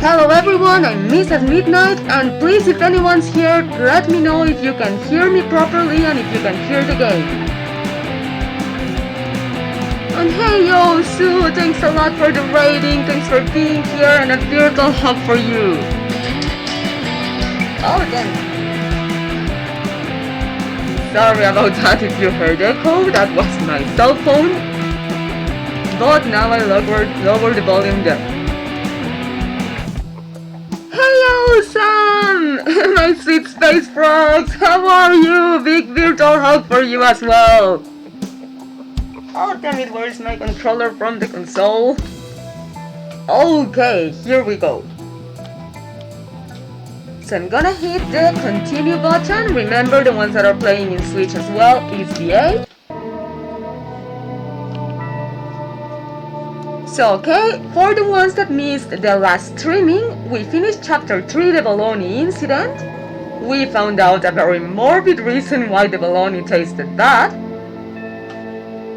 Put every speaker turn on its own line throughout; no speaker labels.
Hello everyone, I'm Miss at Midnight, and please if anyone's here, let me know if you can hear me properly and if you can hear the game. And hey yo, Sue, thanks a lot for the rating, thanks for being here, and a virtual hug for you. Oh damn. Sorry about that if you heard echo, that was my cell phone. But now I lower the volume there. Hello, Sam! My sweet space frogs! How are you? Big virtual hug for you as well! Oh damn it, where is my controller from the console? Okay, here we go. So I'm gonna hit the continue button. Remember, the ones that are playing in Switch as well is the A. So okay, for the ones that missed the last streaming, we finished chapter 3, the bologna incident. We found out a very morbid reason why the bologna tasted bad.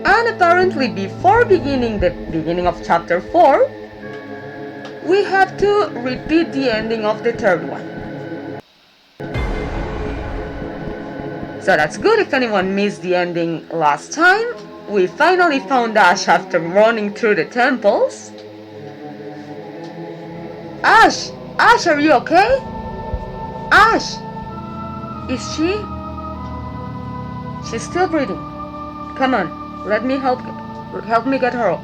And apparently before the beginning of chapter 4, we have to repeat the ending of the third one. So that's good if anyone missed the ending last time. We finally found Ash after running through the temples. Ash! Ash, are you okay? Ash! Is she? She's still breathing. Come on, let me help me get her up.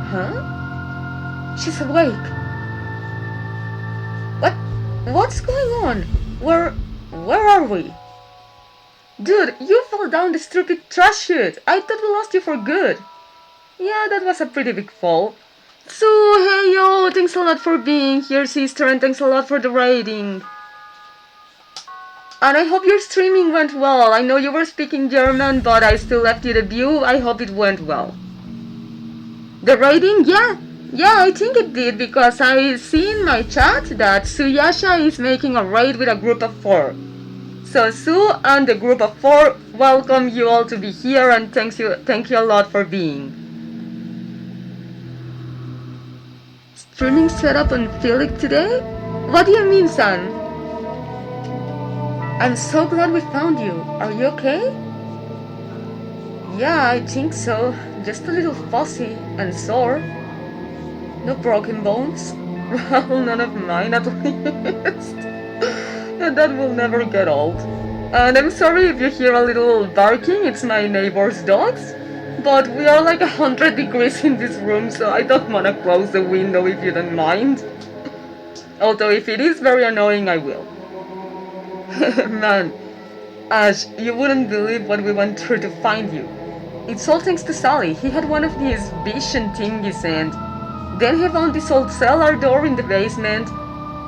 Huh? She's awake. What's going on? Where are we? Dude, you fell down the stupid trash chute. I thought we lost you for good. Yeah, that was a pretty big fall. So, hey yo, thanks a lot for being here, sister, and thanks a lot for the rating. And I hope your streaming went well. I know you were speaking German, but I still left you the view. I hope it went well. The rating? Yeah, I think it did, because I see in my chat that Suyasha is making a raid with a group of 4. So Sue and the group of 4 welcome you all to be here, and thank you a lot for being. Streaming setup on Philip today? What do you mean, son? I'm so glad we found you. Are you okay? Yeah, I think so. Just a little fussy and sore. No broken bones? Well, none of mine at least. That will never get old. And I'm sorry if you hear a little barking, it's my neighbor's dogs. But we are like 100 degrees in this room, so I don't want to close the window if you don't mind. Although if it is very annoying, I will. Man, Ash, you wouldn't believe what we went through to find you. It's all thanks to Sally. He had one of these vision thingies, and then he found this old cellar door in the basement,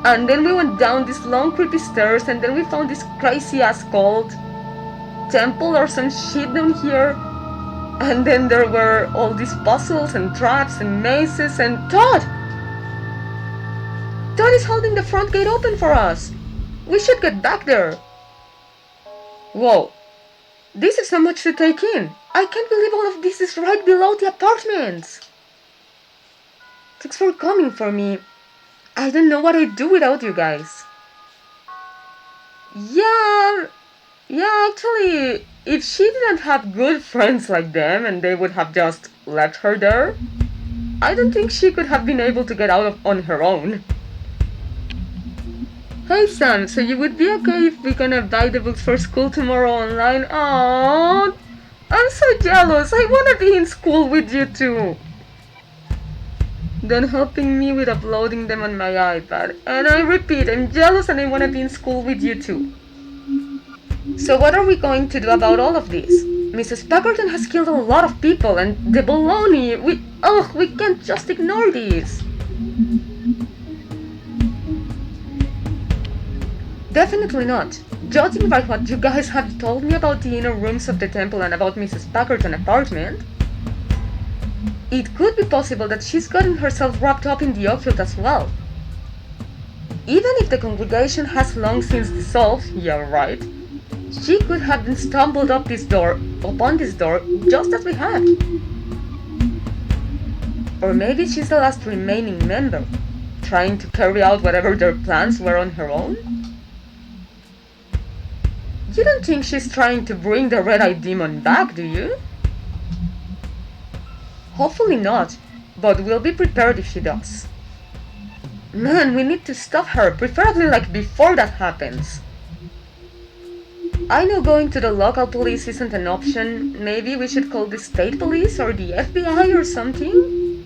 and then we went down these long creepy stairs, and then we found this crazy ass cult temple or some shit down here, and then there were all these puzzles and traps and mazes, and Todd is holding the front gate open for us. We should get back there. Whoa, this is so much to take in. I can't believe all of this is right below the apartments. Thanks for coming for me. I don't know what I'd do without you guys. Yeah, actually, if she didn't have good friends like them and they would have just left her there, I don't think she could have been able to get out on her own. Hey Sam, so you would be okay if we gonna buy the books for school tomorrow online? Aww, I'm so jealous. I wanna be in school with you too. Then helping me with uploading them on my iPad. And I repeat, I'm jealous and I wanna be in school with you too. So what are we going to do about all of this? Mrs. Packerton has killed a lot of people, and the baloney, we can't just ignore this. Definitely not. Judging by what you guys have told me about the inner rooms of the temple and about Mrs. Packerton's apartment, it could be possible that she's gotten herself wrapped up in the occult as well. Even if the congregation has long since dissolved, yeah right, She could have been stumbled upon this door, just as we had. Or maybe she's the last remaining member, trying to carry out whatever their plans were on her own? You don't think she's trying to bring the red-eyed demon back, do you? Hopefully not, but we'll be prepared if she does. Man, we need to stop her, preferably like before that happens. I know going to the local police isn't an option. Maybe we should call the state police or the FBI or something?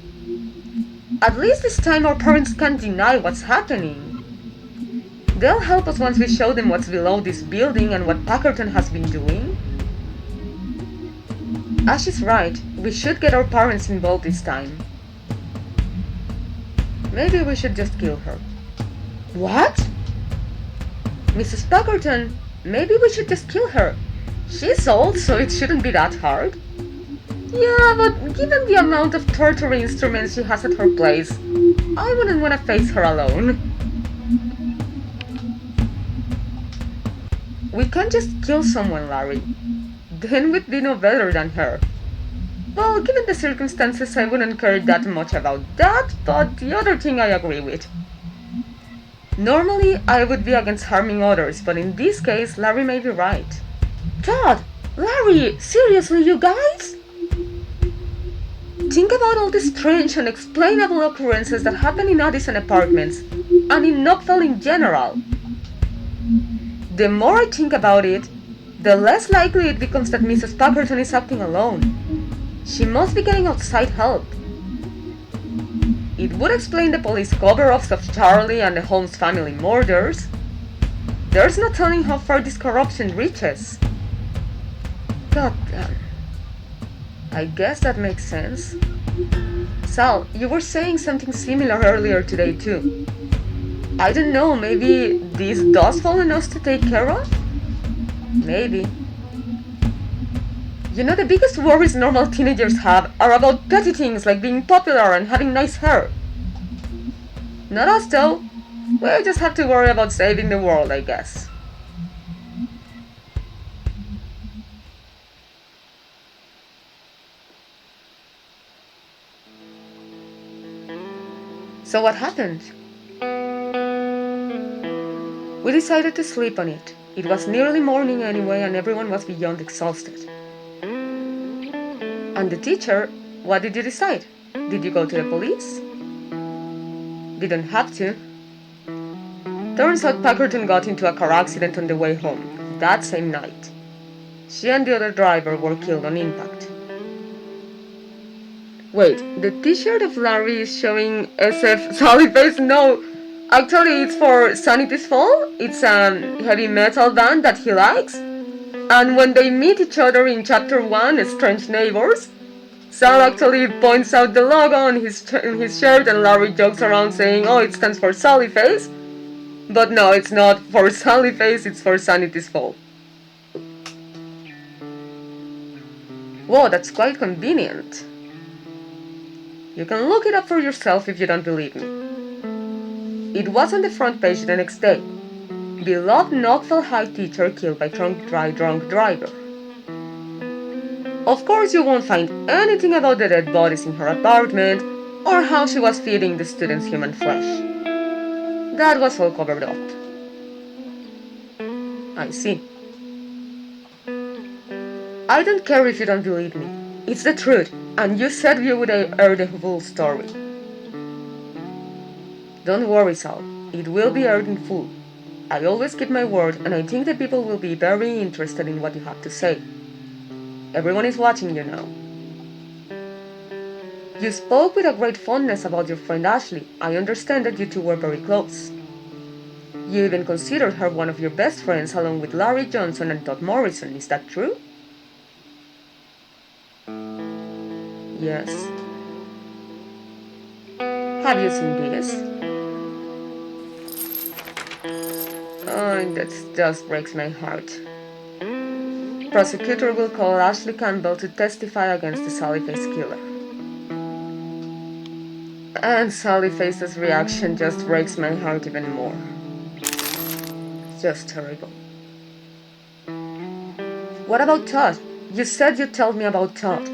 At least this time our parents can't deny what's happening. They'll help us once we show them what's below this building and what Packerton has been doing. Ash is right, we should get our parents involved this time. Maybe we should just kill her. What? Mrs. Packerton, maybe we should just kill her. She's old, so it shouldn't be that hard. Yeah, but given the amount of torture instruments she has at her place, I wouldn't want to face her alone. We can't just kill someone, Larry. Then we'd be no better than her. Well, given the circumstances, I wouldn't care that much about that, but the other thing I agree with. Normally, I would be against harming others, but in this case, Larry may be right. God! Larry! Seriously, you guys? Think about all the strange, unexplainable occurrences that happen in Addison apartments, and in Knoxville in general. The more I think about it, the less likely it becomes that Mrs. Packerton is acting alone. She must be getting outside help. It would explain the police cover-ups of Charlie and the Holmes family murders. There's no telling how far this corruption reaches. God damn. I guess that makes sense. Sal, you were saying something similar earlier today too. I don't know, maybe this does fall on us to take care of? Maybe. You know, the biggest worries normal teenagers have are about petty things like being popular and having nice hair. Not us though. We just have to worry about saving the world, I guess. So what happened? We decided to sleep on it. It was nearly morning anyway and everyone was beyond exhausted. And the teacher, what did you decide? Did you go to the police? Didn't have to. Turns out Packerton got into a car accident on the way home, that same night. She and the other driver were killed on impact. Wait, the t-shirt of Larry is showing SF Sally face? No, actually it's for Sanity's Fall. It's a heavy metal band that he likes. And when they meet each other in Chapter 1, Strange Neighbors, Sal actually points out the logo on his shirt and Larry jokes around saying, oh, it stands for Sally Face. But no, it's not for Sally Face, it's for Sanity's Fall. Whoa, that's quite convenient. You can look it up for yourself if you don't believe me. It was on the front page the next day. Beloved Knoxville High teacher killed by drunk driver. Of course you won't find anything about the dead bodies in her apartment or how she was feeding the students human flesh. That was all covered up. I see. I don't care if you don't believe me. It's the truth, and you said you would air the full story. Don't worry, Sal. It will be aired in full. I always keep my word, and I think the people will be very interested in what you have to say. Everyone is watching you now. You spoke with a great fondness about your friend Ashley. I understand that you two were very close. You even considered her one of your best friends along with Larry Johnson and Todd Morrison. Is that true? Yes. Have you seen this? Oh, that just breaks my heart. Prosecutor will call Ashley Campbell to testify against the Sally Face killer. And Sally Face's reaction just breaks my heart even more. It's just terrible. What about Todd? You said you'd tell me about Todd.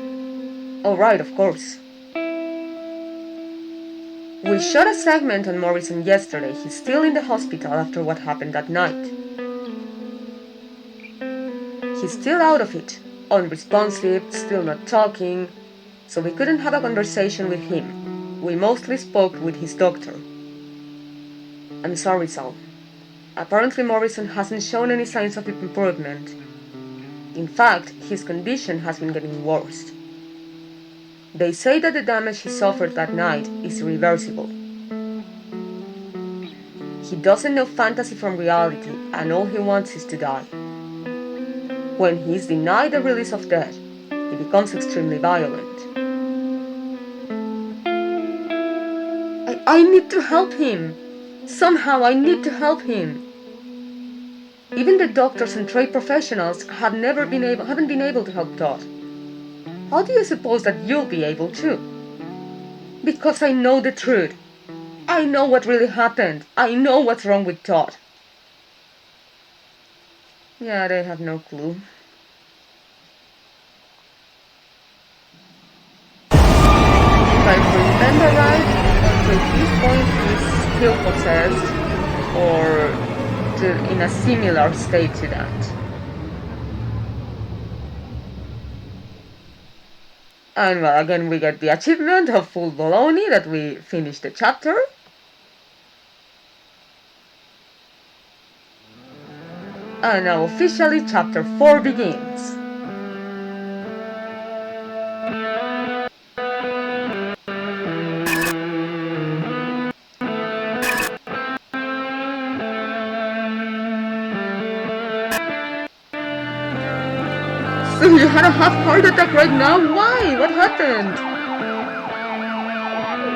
Oh, right, of course. We shot a segment on Morrison yesterday. He's still in the hospital after what happened that night. He's still out of it, unresponsive, still not talking, so we couldn't have a conversation with him. We mostly spoke with his doctor. I'm sorry, Sal. Apparently Morrison hasn't shown any signs of improvement. In fact, his condition has been getting worse. They say that the damage he suffered that night is irreversible. He doesn't know fantasy from reality, and all he wants is to die. When he is denied the release of death, he becomes extremely violent. I need to help him. Somehow I need to help him. Even the doctors and trade professionals haven't been able to help Todd. How do you suppose that you'll be able to? Because I know the truth. I know what really happened. I know what's wrong with Todd. Yeah, they have no clue. If I remember right, until this point he's still possessed, or in a similar state to that. And well, again we get the achievement of full baloney that we finished the chapter. And now officially chapter 4 begins. So you had a half-heart attack right now? Why? What happened?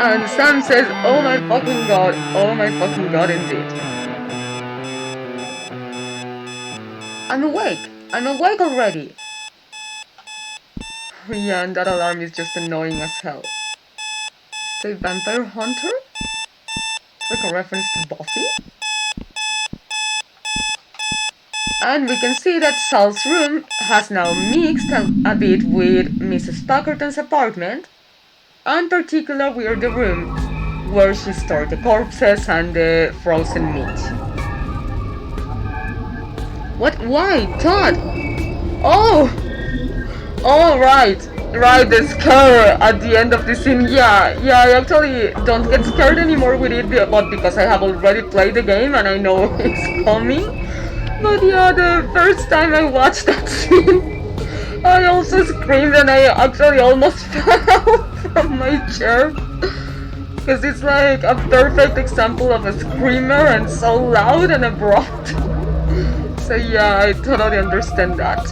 And Sam says, oh my fucking god indeed. I'm awake already. Yeah, and that alarm is just annoying as hell. Say Vampire Hunter? Like a reference to Buffy? And we can see that Sal's room has now mixed a bit with Mrs. Tuckerton's apartment. And in particular with the room where she stored the corpses and the frozen meat. What? Why? Todd! Oh! Oh, right, the scare at the end of the scene. Yeah, I actually don't get scared anymore with it, but because I have already played the game and I know it's coming. But yeah, the first time I watched that scene, I also screamed and I actually almost fell from my chair. Because it's like a perfect example of a screamer and so loud and abrupt. So yeah, I totally understand that.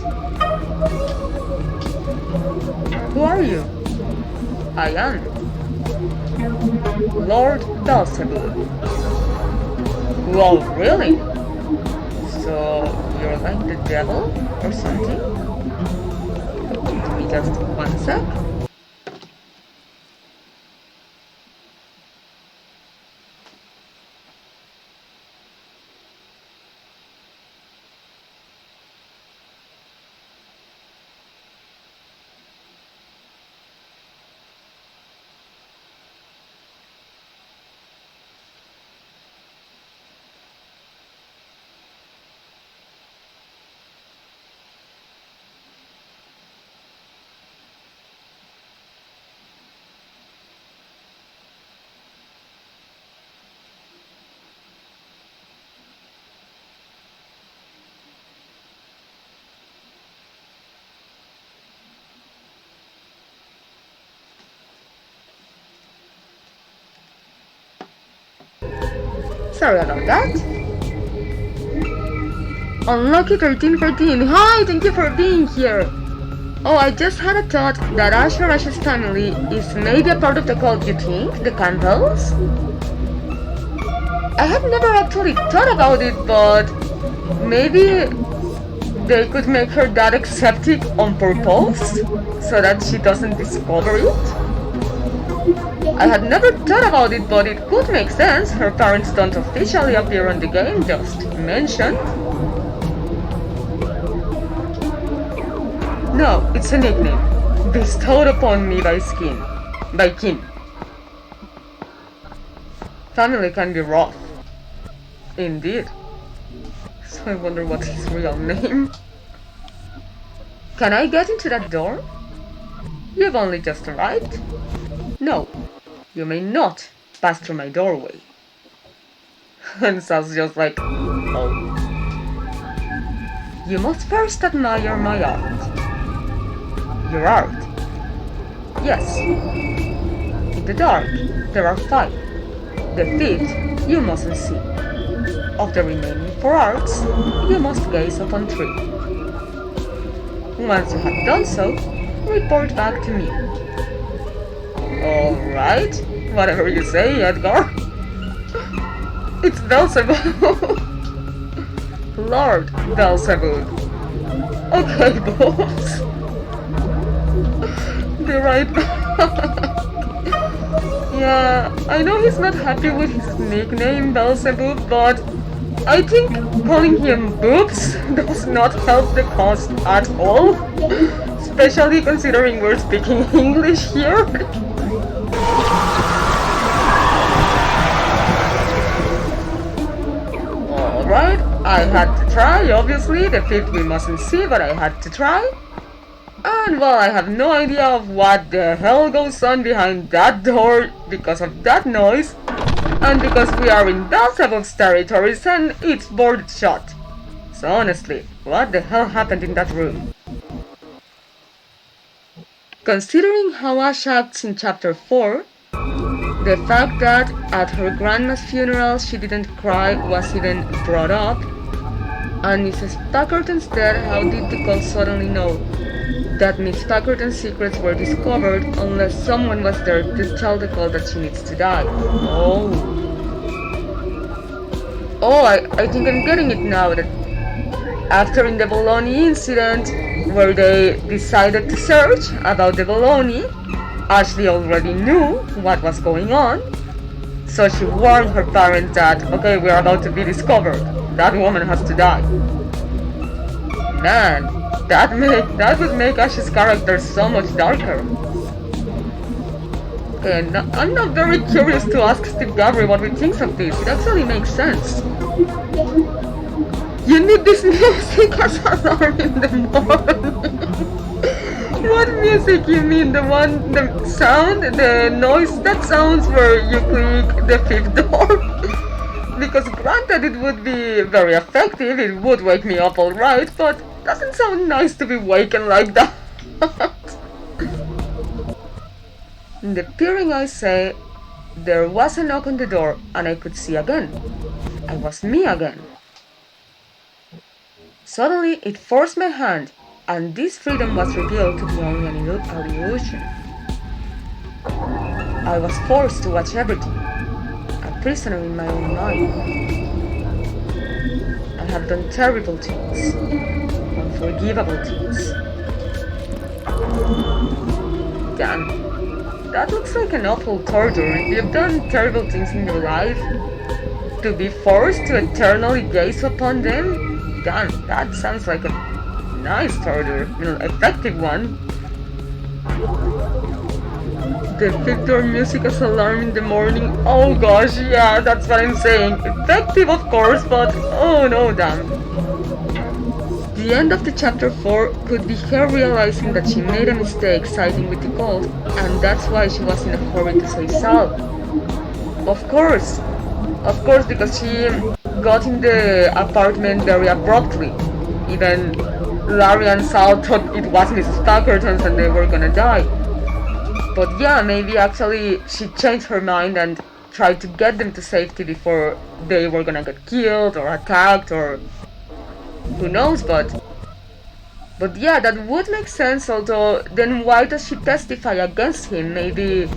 Who are you? I am Lord Belzebub. Well, really? So you're like the devil or something? Give me just 1 sec. Sorry about that. Unlucky 1314. Hi, thank you for being here. Oh, I just had a thought that Ash's family is maybe a part of the cult. You think? The Campbells? I have never actually thought about it, but maybe they could make her that accepting on purpose so that she doesn't discover it. I had never thought about it, but it could make sense. Her parents don't officially appear on the game, just mentioned. No, it's a nickname, bestowed upon me by kin. Family can be rough. Indeed. So I wonder what's his real name. Can I get into that door? You've only just arrived? No, you may not pass through my doorway. And Sal's just like, oh. You must first admire my art. Your art? Yes. In the dark, there are 5. The 5th you mustn't see. Of the remaining 4 arts, you must gaze upon 3. Once you have done so, report back to me. Alright, whatever you say, Edgar. It's Beelzebub. Lord Beelzebub. Okay, boss. Be right back. Yeah, I know he's not happy with his nickname Beelzebub, but I think calling him Boobs does not help the cause at all. Especially considering we're speaking English here. Alright, I had to try, obviously. The 5th we mustn't see, but I had to try. And well, I have no idea of what the hell goes on behind that door because of that noise. And because we are in Beelzebub's territories and it's boarded shut. So honestly, what the hell happened in that room? Considering how Ash acts in chapter 4, the fact that at her grandma's funeral she didn't cry was even brought up, and Mrs. Packerton's death, how did the cult suddenly know that Miss Packerton's secrets were discovered unless someone was there to tell the cult that she needs to die? Oh, I think I'm getting it now, that after in the Bologna incident, where they decided to search about the Bologna, Ashley already knew what was going on, so she warned her parents that, okay, we're about to be discovered, that woman has to die. Man, that would make Ash's character so much darker. Okay, I'm not very curious to ask Steve Gabry what he thinks of this, it actually makes sense. You need this music as alarm in the morning. What music you mean? The sound, the noise that sounds where you click the 5th door? Because granted it would be very effective, it would wake me up alright, but doesn't sound nice to be waken like that. In the peering I say, there was a knock on the door and I could see again. I was me again. Suddenly it forced my hand, and this freedom was revealed to be only an illusion. I was forced to watch everything, a prisoner in my own mind. I have done terrible things, unforgivable things. Damn, that looks like an awful torture. If you've done terrible things in your life, to be forced to eternally gaze upon them, damn, that sounds like a nice torture, effective one. The Victor music as alarm in the morning, oh gosh, yeah, that's what I'm saying. Effective of course, but oh no, damn. The end of the chapter 4 could be her realizing that she made a mistake siding with the cult, and that's why she was in a hurry to save Sal. Of course, because she got in the apartment very abruptly. Even Larry and Sal thought it was Mrs. Packerton's and they were gonna die. But yeah, maybe actually she changed her mind and tried to get them to safety before they were gonna get killed or attacked or who knows, but yeah, that would make sense, although then why does she testify against him? Maybe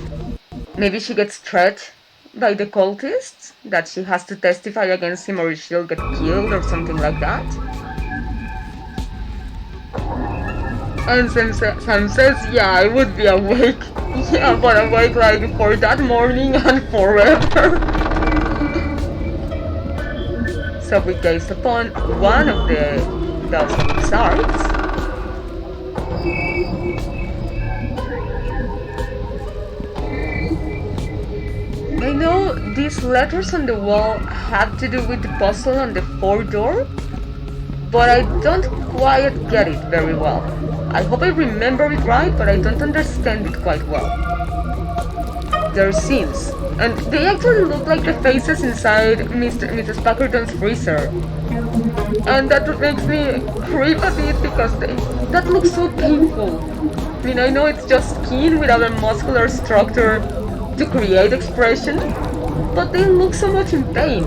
she gets threatened by the cultists, that she has to testify against him or she'll get killed or something like that. And Sam says, yeah, I would be awake. Yeah, but awake like for that morning and forever. So we gaze upon one of the Beelzebub's arts. I know these letters on the wall have to do with the puzzle on the 4th door, but I don't quite get it very well. I hope I remember it right, but I don't understand it quite well. There are scenes, and they actually look like the faces inside Mrs. Packerton's freezer. And that makes me creep a bit because that looks so painful. I mean, I know it's just skin without a muscular structure to create expression, but they look so much in pain.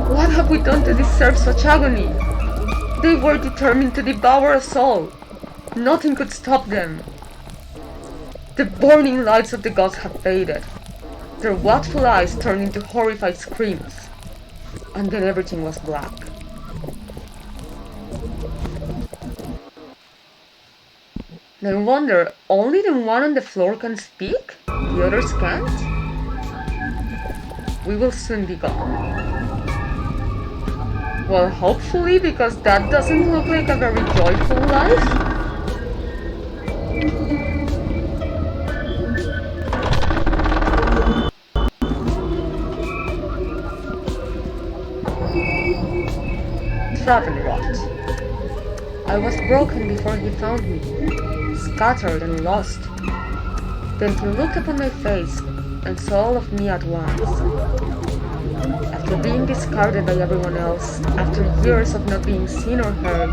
What have we done to deserve such agony? They were determined to devour us all. Nothing could stop them. The burning lights of the gods have faded. Their watchful eyes turned into horrified screams. And then everything was black. I wonder, only the one on the floor can speak? The others can't? We will soon be gone. Well, hopefully, because that doesn't look like a very joyful life. Travel rot. I was broken before he found me, scattered and lost. Then he looked upon my face and saw all of me at once. After being discarded by everyone else, after years of not being seen or heard,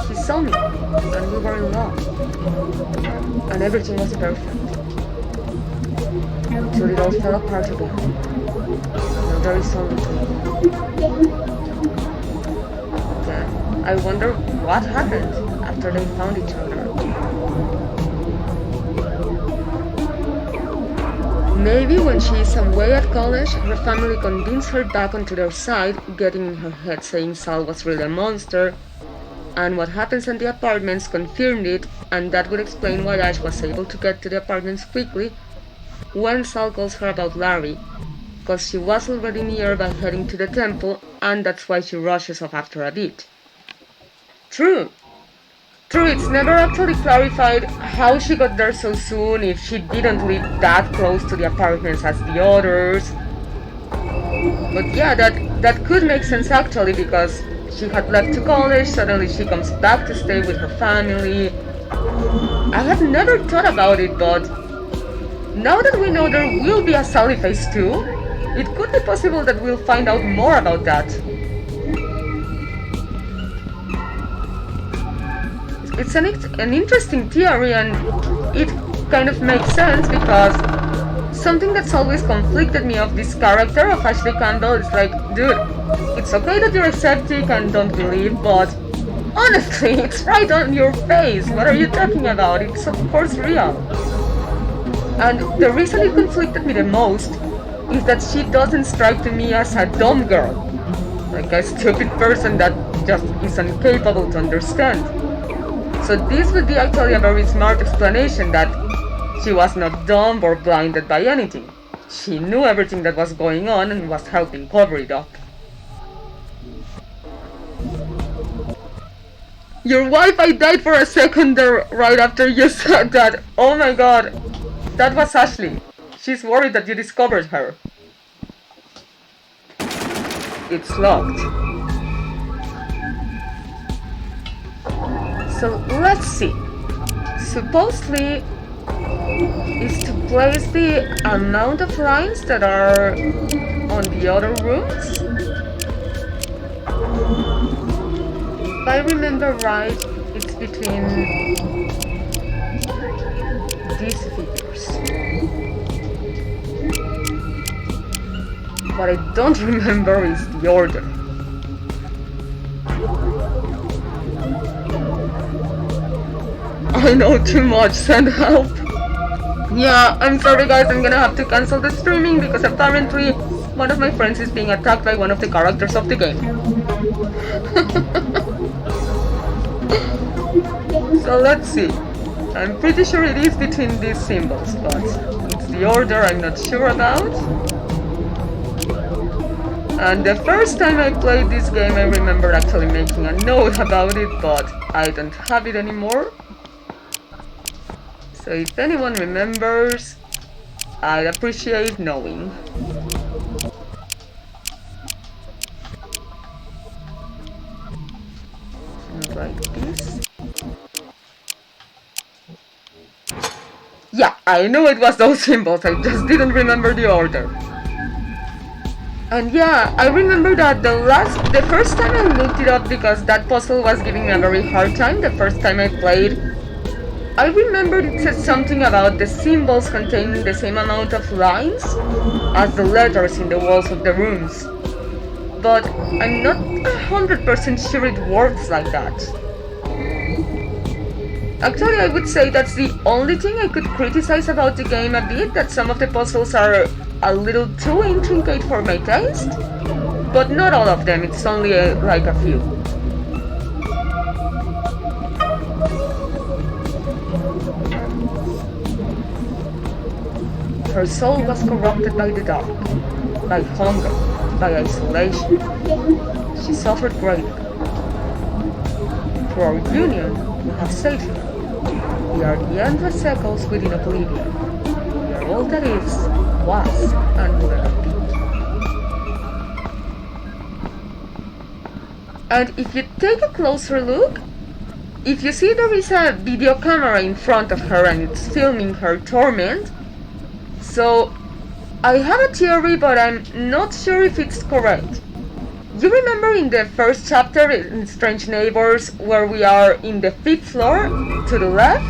he saw me, and we were in love. And everything was perfect. Until it all fell apart again. Now there is only me. Then, I wonder what happened after they found each other. Maybe when she is away at college, her family convinced her back onto their side, getting in her head saying Sal was really a monster, and what happens in the apartments confirmed it, and that would explain why Ash was able to get to the apartments quickly when Sal calls her about Larry, because she was already nearby heading to the temple, and that's why she rushes off after a bit. True, it's never actually clarified how she got there so soon, if she didn't live that close to the apartments as the others. But yeah, that could make sense actually, because she had left to college, suddenly she comes back to stay with her family. I have never thought about it, but now that we know there will be a Sally phase 2, it could be possible that we'll find out more about that. It's an interesting theory, and it kind of makes sense because something that's always conflicted me of this character of Ashley Campbell is like, dude, it's okay that you're a skeptic and don't believe, but honestly, it's right on your face. What are you talking about? It's of course real. And the reason it conflicted me the most is that she doesn't strike to me as a dumb girl, like a stupid person that just is incapable to understand. So this would be actually a very smart explanation that she was not dumb or blinded by anything. She knew everything that was going on and was helping cover it up. Your Wi-Fi died for a second there right after you said that. Oh my god, that was Ashley. She's worried that you discovered her. It's locked. So let's see. Supposedly is to place the amount of lines that are on the other rooms. If I remember right, it's between these figures. What I don't remember is the order. I know too much, send help. Yeah, I'm sorry guys, I'm gonna have to cancel the streaming because apparently one of my friends is being attacked by one of the characters of the game. So let's see. I'm pretty sure it is between these symbols, but it's the order I'm not sure about. And the first time I played this game, I remember actually making a note about it, but I don't have it anymore. So if anyone remembers, I'd appreciate knowing. Like this. Yeah, I know it was those symbols, I just didn't remember the order. And yeah, I remember that the first time I looked it up because that puzzle was giving me a very hard time the first time I played. I remembered it said something about the symbols containing the same amount of lines as the letters in the walls of the rooms. But I'm not 100% sure it works like that. Actually, I would say that's the only thing I could criticize about the game a bit, that some of the puzzles are a little too intricate for my taste. But not all of them, it's only like a few. Her soul was corrupted by the dark, by hunger, by isolation. She suffered greatly. Through our union, we have saved her. We are the endless echoes within oblivion. We are all that is, was, and will ever be. And if you take a closer look, if you see there is a video camera in front of her and it's filming her torment, so I have a theory, but I'm not sure if it's correct. You remember in the first chapter in Strange Neighbors where we are in the 5th floor to the left,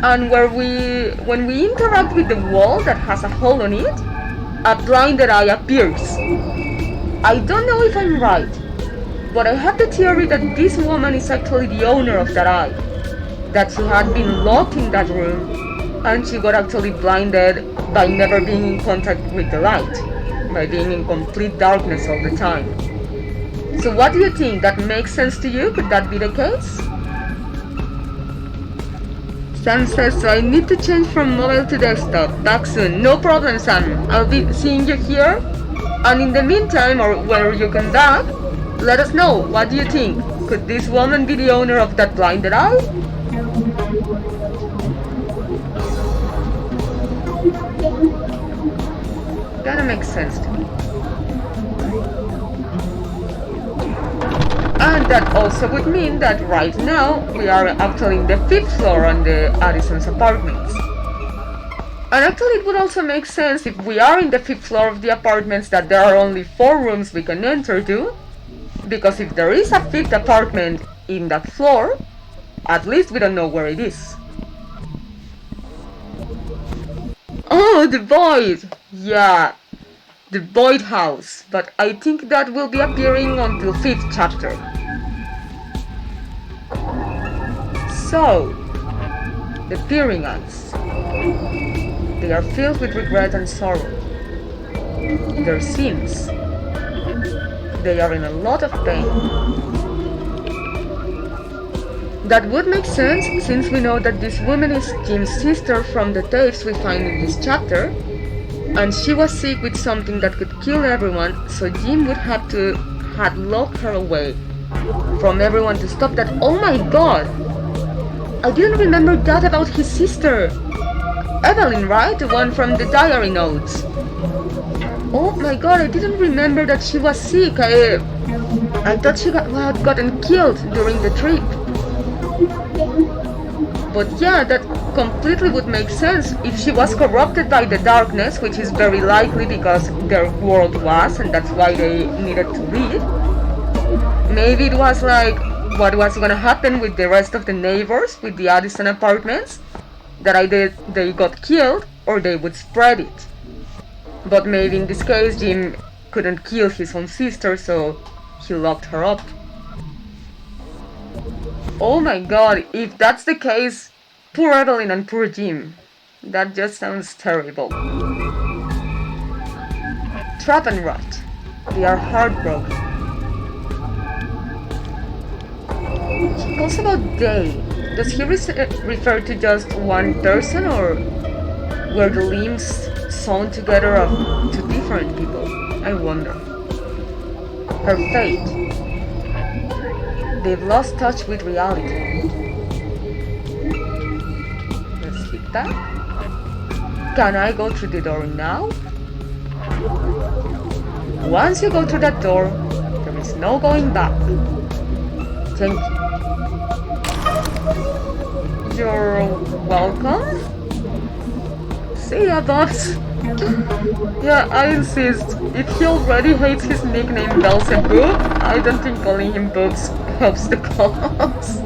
and when we interact with the wall that has a hole on it, a blinded eye appears. I don't know if I'm right, but I have the theory that this woman is actually the owner of that eye, that she had been locked in that room and she got actually blinded by never being in contact with the light, by being in complete darkness all the time. So what do you think? That makes sense to you? Could that be the case? Sam says, so I need to change from mobile to desktop. Back soon. No problem, Sam. I'll be seeing you here. And in the meantime, or where you come back, let us know. What do you think? Could this woman be the owner of that blinded eye? Kinda makes sense to me. And that also would mean that right now we are actually in the 5th floor on the Addison's apartments. And actually it would also make sense if we are in the 5th floor of the apartments that there are only 4 rooms we can enter to, because if there is a 5th apartment in that floor, at least we don't know where it is. Oh, the void! Yeah, the void house, but I think that will be appearing until 5th chapter. So, the peering eyes. They are filled with regret and sorrow. Their sins. They are in a lot of pain. That would make sense since we know that this woman is Jim's sister from the tapes we find in this chapter, and she was sick with something that could kill everyone, so Jim would have to had locked her away from everyone to stop that. Oh my god! I didn't remember that about his sister. Evelyn, right? The one from the diary notes. Oh my god, I didn't remember that she was sick. I thought she had gotten killed during the trip. But yeah, that completely would make sense if she was corrupted by the darkness, which is very likely because their world was, and that's why they needed to leave. Maybe it was like what was gonna happen with the rest of the neighbors with the Addison apartments, that either they got killed or they would spread it. But maybe in this case Jim couldn't kill his own sister, so he locked her up. Oh my god, if that's the case, poor Evelyn and poor Jim. That just sounds terrible. Trap and rot. They are heartbroken. He calls about they. Does he refer to just one person, or were the limbs sewn together of two different people? I wonder. her fate. They've lost touch with reality. Let's hit that. Can I go through the door now? Once you go through that door, there is no going back. Thank you. You're welcome? See ya, boss. Yeah, I insist. If he already hates his nickname Belzebub, I don't think calling him Boobs helps the cause.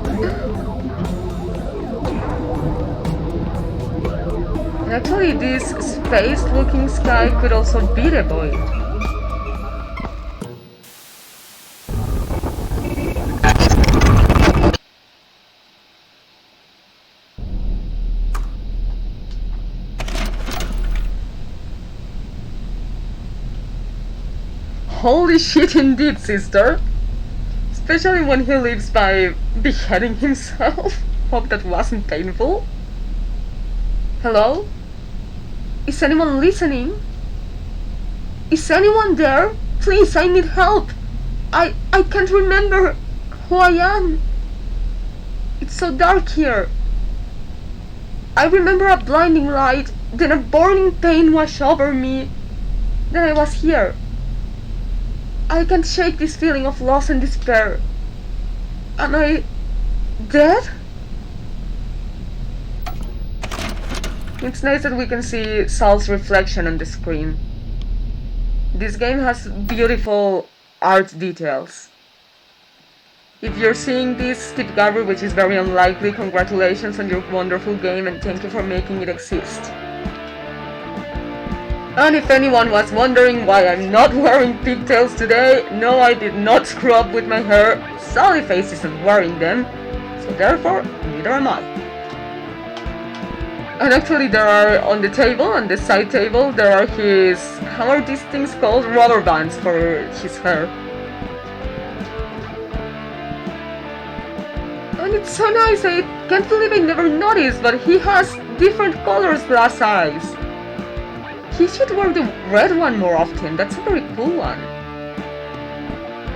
Actually, this space-looking sky could also be the void. Holy shit indeed, sister! Especially when he lives by beheading himself. Hope that wasn't painful. Hello? Is anyone listening? Is anyone there? Please, I need help! I can't remember who I am. It's so dark here. I remember a blinding light, then a burning pain washed over me. Then I was here. I can't shake this feeling of loss and despair. Am I dead? It's nice that we can see Sal's reflection on the screen. This game has beautiful art details. If you're seeing this, Steve Garber, which is very unlikely, congratulations on your wonderful game and thank you for making it exist. And if anyone was wondering why I'm not wearing pigtails today, no, I did not screw up with my hair. Sally Face isn't wearing them, so therefore, neither am I. And actually there are on the table, on the side table, there are his, how are these things called? Rubber bands for his hair. And it's so nice, I can't believe I never noticed, but he has different colors glass eyes. He should wear the red one more often, that's a very cool one.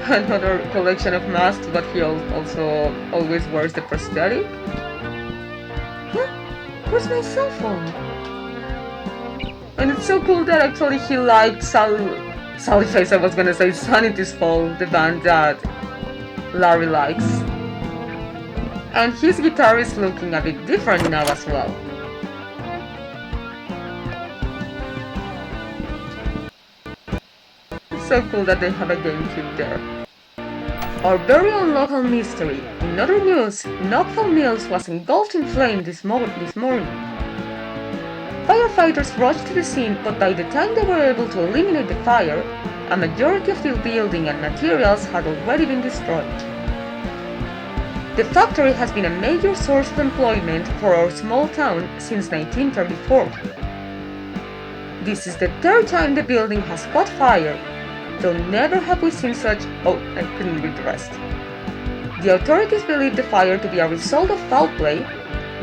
Another collection of masks, but he also always wears the prosthetic. Huh? Where's my cell phone? And it's so cool that actually he liked Sally Face, I was gonna say Sanity's Fall, the band that Larry likes. And his guitar is looking a bit different now as well. So cool that they have a GameCube there. Our very own local mystery. In other news, Knockville Mills was engulfed in flame this morning. Firefighters rushed to the scene, but by the time they were able to eliminate the fire, a majority of the building and materials had already been destroyed. The factory has been a major source of employment for our small town since 1934. This is the third time the building has caught fire, though never have we seen such... Oh, I couldn't read the rest. The authorities believe the fire to be a result of foul play,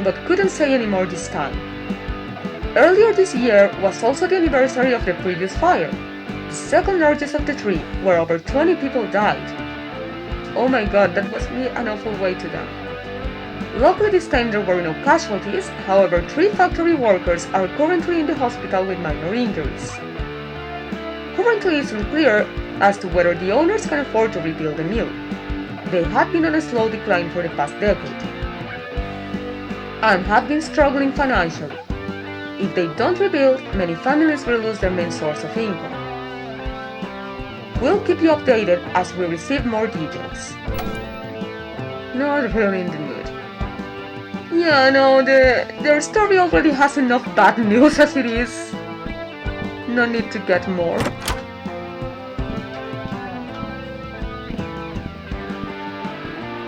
but couldn't say any more this time. Earlier this year was also the anniversary of the previous fire, the second largest of the three, where over 20 people died. Oh my god, that must be an awful way to die. Luckily this time there were no casualties, however 3 factory workers are currently in the hospital with minor injuries. Currently it's unclear as to whether the owners can afford to rebuild the mill. They have been on a slow decline for the past decade, and have been struggling financially. If they don't rebuild, many families will lose their main source of income. We'll keep you updated as we receive more details. Not really in the mood. Yeah, no, their story already has enough bad news as it is. No need to get more.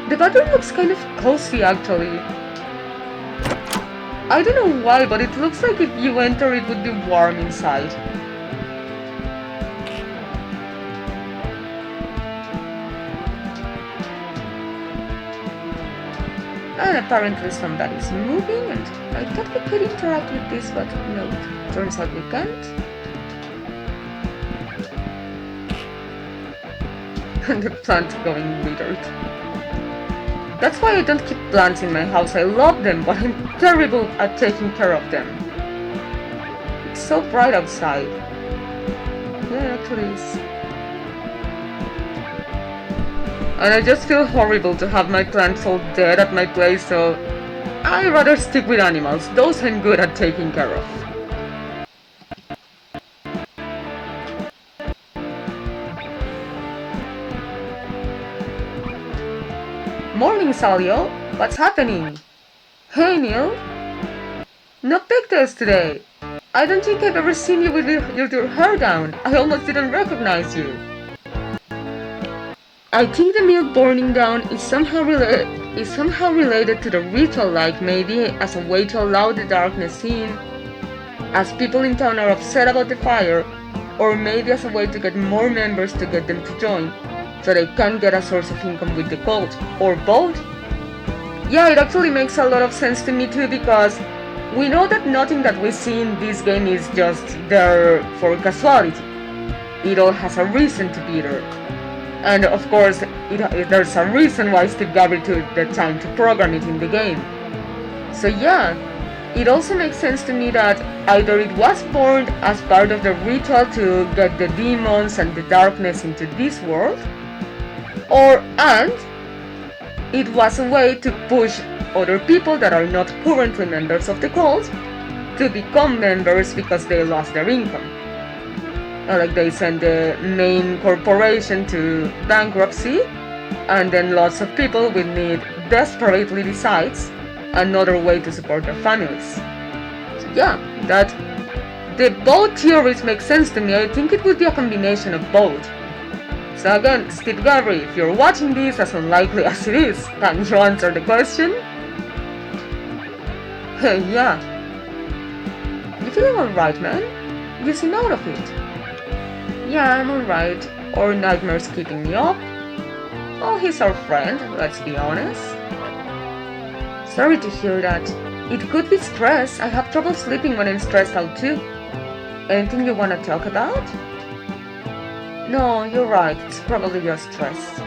The bathroom looks kind of cozy actually. I don't know why, but it looks like if you enter it would be warm inside. And apparently somebody's moving, and I thought we could interact with this, but no, turns out we can't. and the plant going withered. That's why I don't keep plants in my house. I love them, but I'm terrible at taking care of them. It's so bright outside. Yeah, it actually is. And I just feel horrible to have my plants all dead at my place, so I rather stick with animals. Those I'm good at taking care of. Morning, Salio. What's happening? Hey, Neil. No pigtails today. I don't think I've ever seen you with your hair down. I almost didn't recognize you. I think the milk burning down is somehow related to the ritual, like maybe as a way to allow the darkness in, as people in town are upset about the fire, or maybe as a way to get more members to get them to join, so they can get a source of income with the cult, or both. Yeah, it actually makes a lot of sense to me too, because we know that nothing that we see in this game is just there for casualty. It all has a reason to be there. And of course, there's a reason why Steve Gabriel took the time to program it in the game. So yeah, it also makes sense to me that either it was born as part of the ritual to get the demons and the darkness into this world, and it was a way to push other people that are not currently members of the cult to become members because they lost their income. Like they sent the main corporation to bankruptcy, and then lots of people with need desperately decides another way to support their families. So yeah, that the both theories make sense to me. I think it would be a combination of both. So again, Steve Gabriel, if you're watching this, as unlikely as it is, can you answer the question? Hey, yeah. You feeling alright, man? You seem out of it. Yeah, I'm alright. Or nightmares keeping me up? Well, he's our friend, let's be honest. Sorry to hear that. It could be stress. I have trouble sleeping when I'm stressed out too. Anything you wanna talk about? No, you're right. It's probably just stress.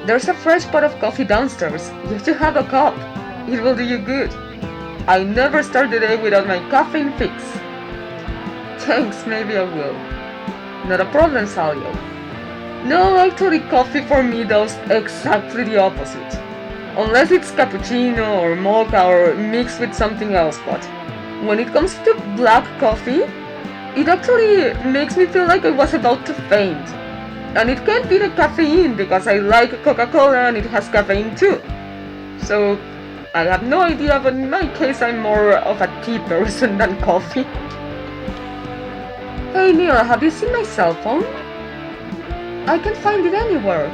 There's a fresh pot of coffee downstairs. You should have a cup. It will do you good. I never start the day without my caffeine fix. Thanks, maybe I will. Not a problem, Salio. No, actually coffee for me does exactly the opposite. Unless it's cappuccino or mocha or mixed with something else, but when it comes to black coffee, it actually makes me feel like I was about to faint. And it can't be the caffeine because I like Coca-Cola and it has caffeine too. So I have no idea, but in my case I'm more of a tea person than coffee. Hey Neil, have you seen my cell phone? I can't find it anywhere.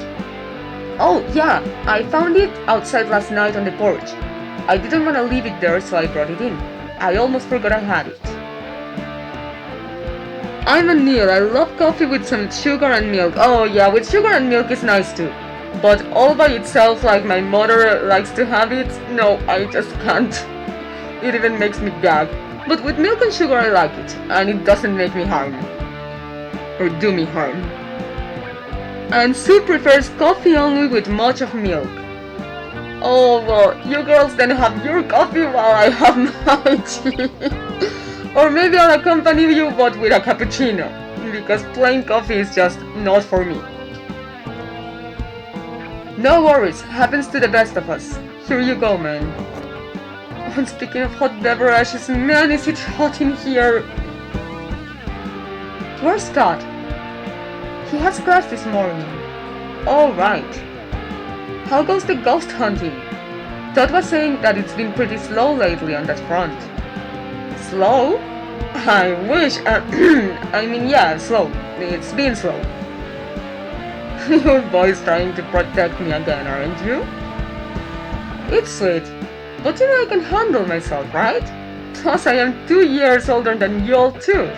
Oh yeah, I found it outside last night on the porch. I didn't want to leave it there, so I brought it in. I almost forgot I had it. I'm a Neil. I love coffee with some sugar and milk. Oh yeah, with sugar and milk is nice too. But all by itself, like my mother likes to have it, no, I just can't. It even makes me gag. But with milk and sugar I like it, and it doesn't make me harm. Or do me harm. And Sue prefers coffee only with much of milk. Oh well, you girls then have your coffee while I have my tea. Or maybe I'll accompany you but with a cappuccino, because plain coffee is just not for me. No worries, happens to the best of us. Here you go, man. And speaking of hot beverages, man, is it hot in here. Where's Todd? He has class this morning. Oh, right. How goes the ghost hunting? Todd was saying that it's been pretty slow lately on that front. Slow? I wish. I mean, yeah, slow. It's been slow. Your boy's trying to protect me again, aren't you? It's sweet. But you know I can handle myself, right? Plus I am 2 years older than you all too.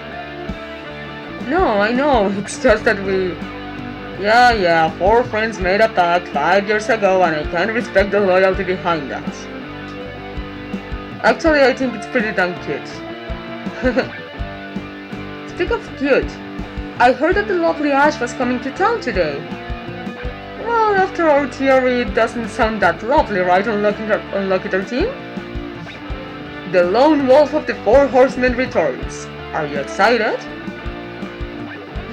No, I know, it's just that we... Yeah, 4 friends made a pact 5 years ago and I can't respect the loyalty behind that. Actually, I think it's pretty damn cute. Speak of cute, I heard that the lovely Ash was coming to town today. Well, after our theory, it doesn't sound that lovely, right, Unlucky 13? The lone wolf of the four horsemen returns. Are you excited?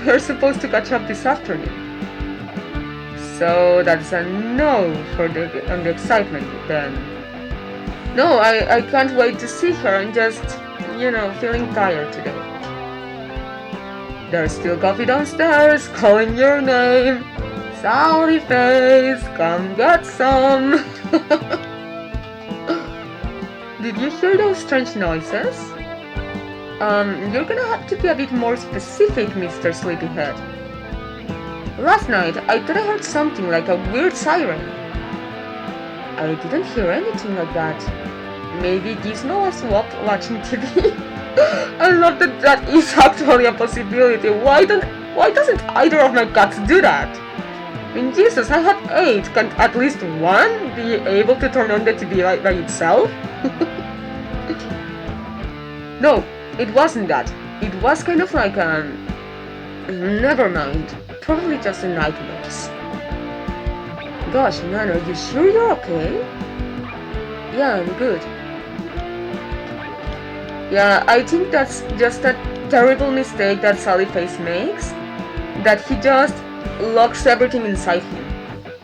We're supposed to catch up this afternoon. So that's a no on the excitement then. No, I can't wait to see her. I'm just, feeling tired today. There's still coffee downstairs calling your name. Sally face, come get some. Did you hear those strange noises? You're gonna have to be a bit more specific, Mr. Sleepyhead. Last night, I thought I heard something like a weird siren. I didn't hear anything like that. Maybe Gizmo was watching TV. I love that is actually a possibility. Why doesn't either of my cats do that? I mean, Jesus, I have 8. Can't at least one be able to turn on the TV by itself? No, it wasn't that. It was kind of like never mind. Probably just a nightmares. Gosh, man, are you sure you're okay? Yeah, I'm good. Yeah, I think that's just a terrible mistake that Sallyface makes. That he just locks everything inside him.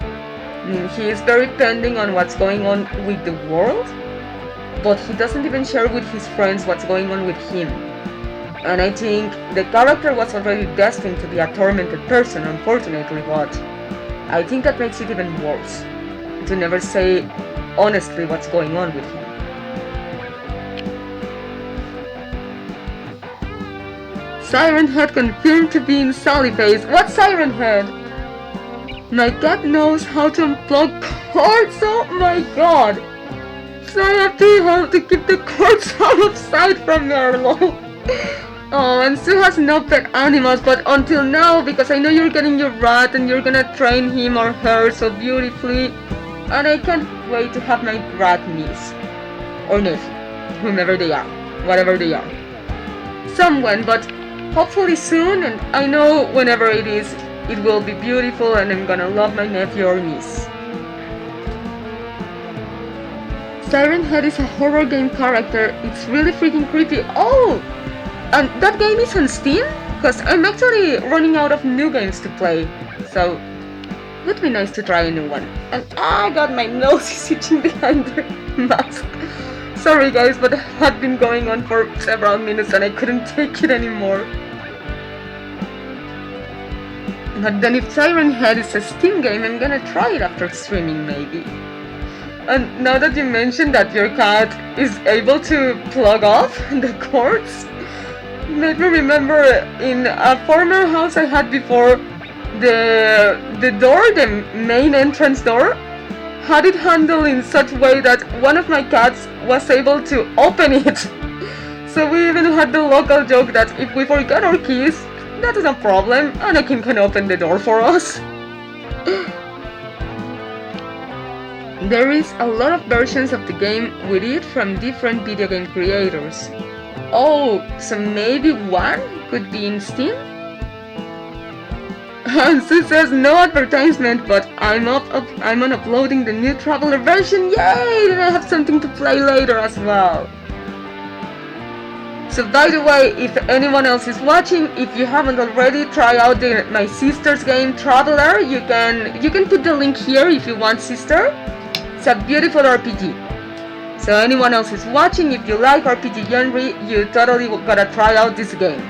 I mean, he is very depending on what's going on with the world, but he doesn't even share with his friends what's going on with him. And I think the character was already destined to be a tormented person, unfortunately, but I think that makes it even worse, to never say honestly what's going on with him. Siren Head confirmed to be in Sallyface. What Siren Head? My cat knows how to unplug cords, oh my god! So I have to keep the cords out of sight from her, lol. Oh, and Sue has no pet animals, but until now, because I know you're getting your rat and you're gonna train him or her so beautifully, and I can't wait to have my rat niece. Or nephew. Whomever they are. Whatever they are. Someone, but hopefully soon, and I know whenever it is, it will be beautiful and I'm gonna love my nephew or niece. Siren Head is a horror game character. It's really freaking creepy. Oh! And that game is on Steam? Because I'm actually running out of new games to play. So, it would be nice to try a new one. And I got my nose is itching behind the mask. Sorry guys, but it had been going on for several minutes and I couldn't take it anymore. But then if Siren Head is a Steam game, I'm gonna try it after streaming maybe. And now that you mentioned that your cat is able to plug off the cords, made me remember in a former house I had before, the door, the main entrance door, had it handled in such a way that one of my cats was able to open it. So we even had the local joke that if we forget our keys, that is a problem, Anakin can open the door for us. There is a lot of versions of the game with it from different video game creators. Oh, so maybe one could be in Steam? And Sue says no advertisement, but I'm on uploading the new Traveler version. Yay! Then I have something to play later as well. So by the way, if anyone else is watching, if you haven't already, try out my sister's game Traveler. You can put the link here if you want, sister. It's a beautiful RPG. So anyone else is watching, if you like RPG genre, you totally gotta try out this game.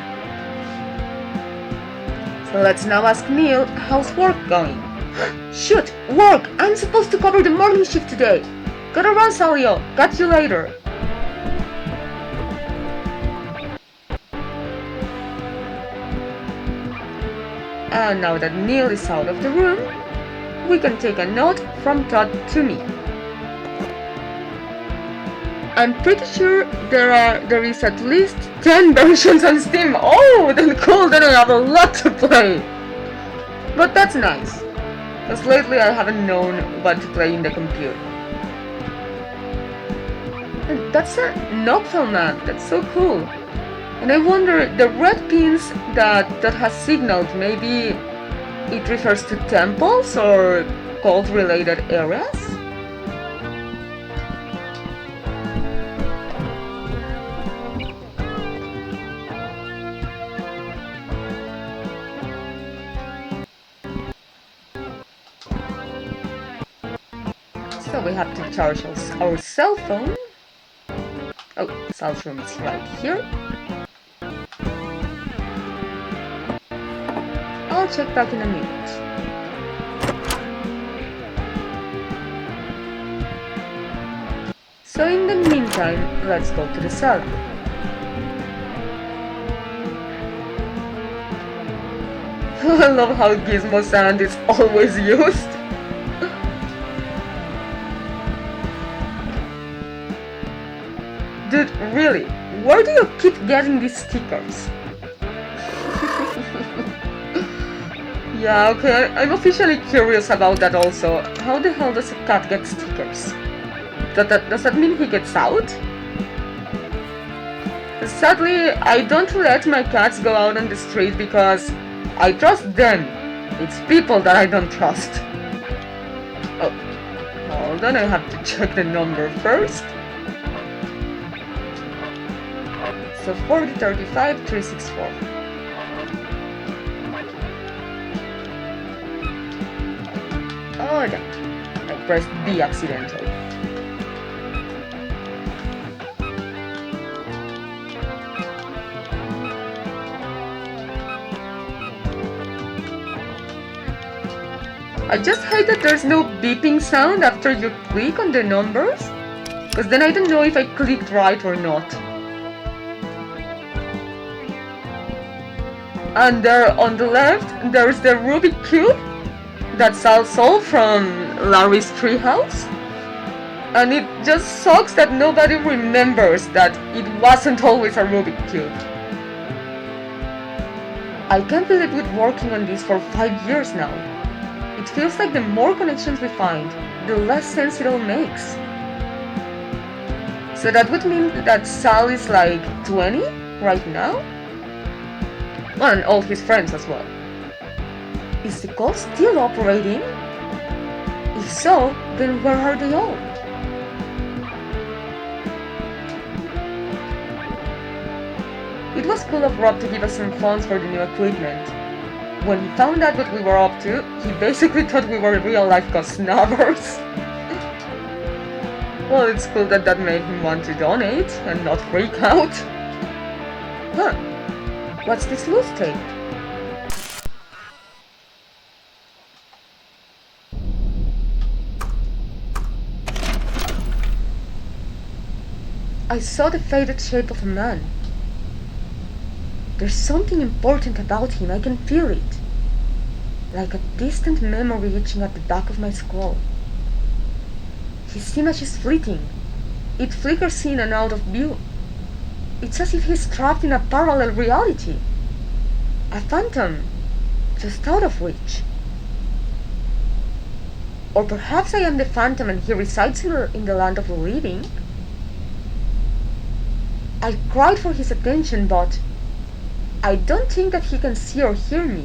So let's now ask Neil, how's work going? Shoot, work! I'm supposed to cover the morning shift today. Gotta run, Salio. Catch you later. And now that Neil is out of the room, we can take a note from Todd to me. I'm pretty sure there is at least 10 versions on Steam. Oh, then cool, then I have a lot to play. But that's nice, because lately I haven't known what to play in the computer. And that's a Nocturnal map, that's so cool. And I wonder, the red pins that has signaled, maybe it refers to temples or cult-related areas? So we have to charge our cell phone. Oh, Sal's room is right here. I'll check back in a minute. So in the meantime, let's go to the cell. I love how Gizmo sound is always used. Dude, really, where do you keep getting these stickers? Yeah, okay, I'm officially curious about that also. How the hell does a cat get stickers? Does that mean he gets out? Sadly, I don't let my cats go out on the street because I trust them. It's people that I don't trust. Oh, hold on, I have to check the number first. So 4035 364. Oh, damn. I pressed B accidentally. I just hate that there's no beeping sound after you click on the numbers, because then I don't know if I clicked right or not. And there on the left, there's the Rubik Cube that Sal solved from Larry's treehouse. And it just sucks that nobody remembers that it wasn't always a Rubik Cube. I can't believe we're working on this for 5 years now. It feels like the more connections we find, the less sense it all makes. So that would mean that Sal is like 20 right now? Well, and all his friends as well. Is the cult still operating? If so, then where are they all? It was cool of Rob to give us some funds for the new equipment. When he found out what we were up to, he basically thought we were real-life cosnabbers. Well, it's cool that made him want to donate and not freak out. Huh. What's this loose tape? I saw the faded shape of a man. There's something important about him, I can feel it. Like a distant memory itching at the back of my skull. His image is fleeting. It flickers in and out of view. It's as if he's trapped in a parallel reality. A phantom, just out of reach. Or perhaps I am the phantom and he resides in the land of the living. I cried for his attention, but I don't think that he can see or hear me.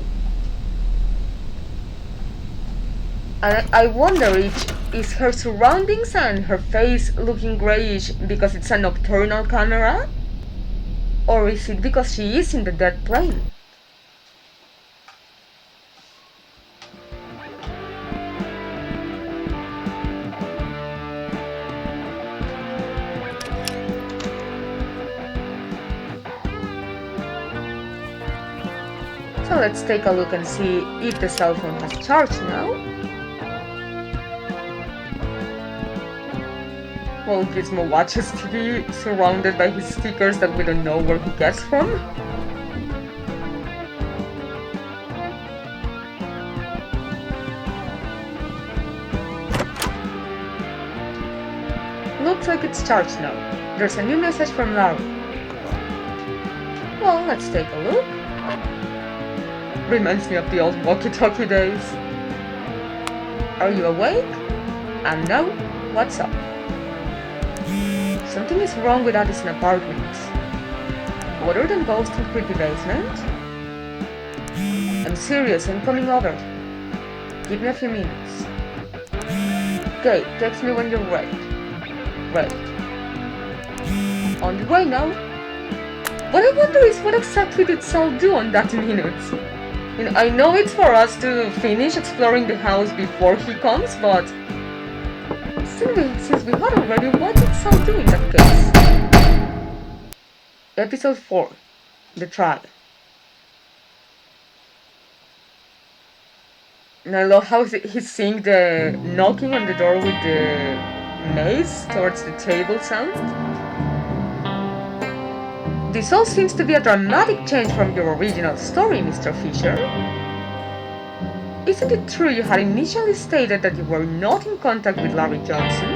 And I wonder if is her surroundings and her face looking grayish because it's a nocturnal camera? Or is it because she is in the dead plane? So let's take a look and see if the cell phone has charged now. Well, Gizmo watches TV surrounded by his stickers that we don't know where he gets from. Looks like it's charged now. There's a new message from Larry. Well, let's take a look. Reminds me of the old walkie-talkie days. Are you awake? And no, what's up? Something is wrong with Addison Apartments. other than ghost and creepy basement? I'm serious, I'm coming over. Give me a few minutes. Okay, text me when you're ready. Ready. On the way now. What I wonder is what exactly did Sal do on that minute? I know it's for us to finish exploring the house before he comes, but since we had already, what did Sal do in that case? Episode 4. The Trial. And I love how he's seeing the knocking on the door with the mace towards the table sound. This all seems to be a dramatic change from your original story, Mr. Fisher. Isn't it true you had initially stated that you were not in contact with Larry Johnson?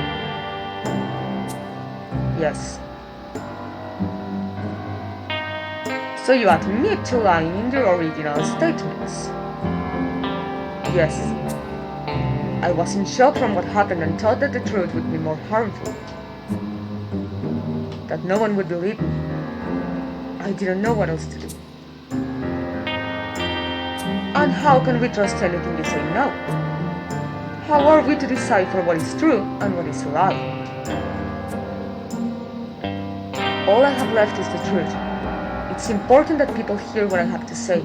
Yes. So you admit to lying in your original statements? Yes. I was in shock from what happened and thought that the truth would be more harmful. That no one would believe me. I didn't know what else to do. And how can we trust anything you say now? How are we to decipher what is true and what is a lie? All I have left is the truth. It's important that people hear what I have to say.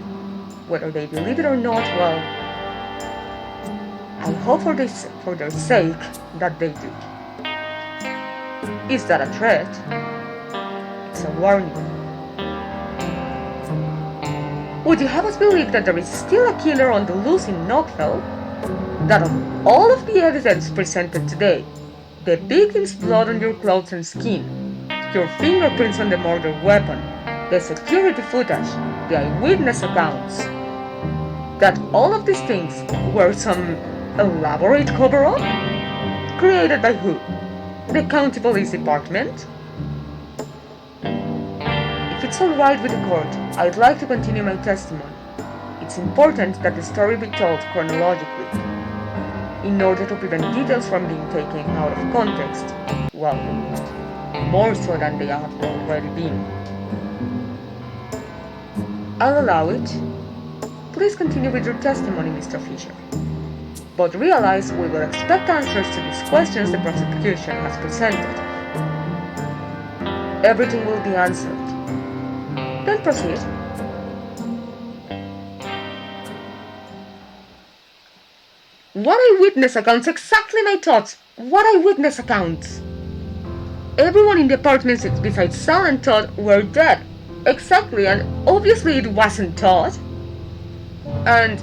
Whether they believe it or not, well, I hope for their sake that they do. Is that a threat? It's a warning. Would you have us believe that there is still a killer on the loose in Knockfell? That of all of the evidence presented today, the victim's blood on your clothes and skin, your fingerprints on the murder weapon, the security footage, the eyewitness accounts, that all of these things were some elaborate cover-up? Created by who? The County Police Department? If it's alright with the court, I'd like to continue my testimony. It's important that the story be told chronologically, in order to prevent details from being taken out of context. Well, more so than they have already been. I'll allow it. Please continue with your testimony, Mr. Fisher. But realize we will expect answers to these questions the prosecution has presented. Everything will be answered. Then proceed. What eyewitness accounts? Exactly my thoughts. What eyewitness accounts? Everyone in the apartment besides Sal and Todd were dead. Exactly, and obviously it wasn't Todd. And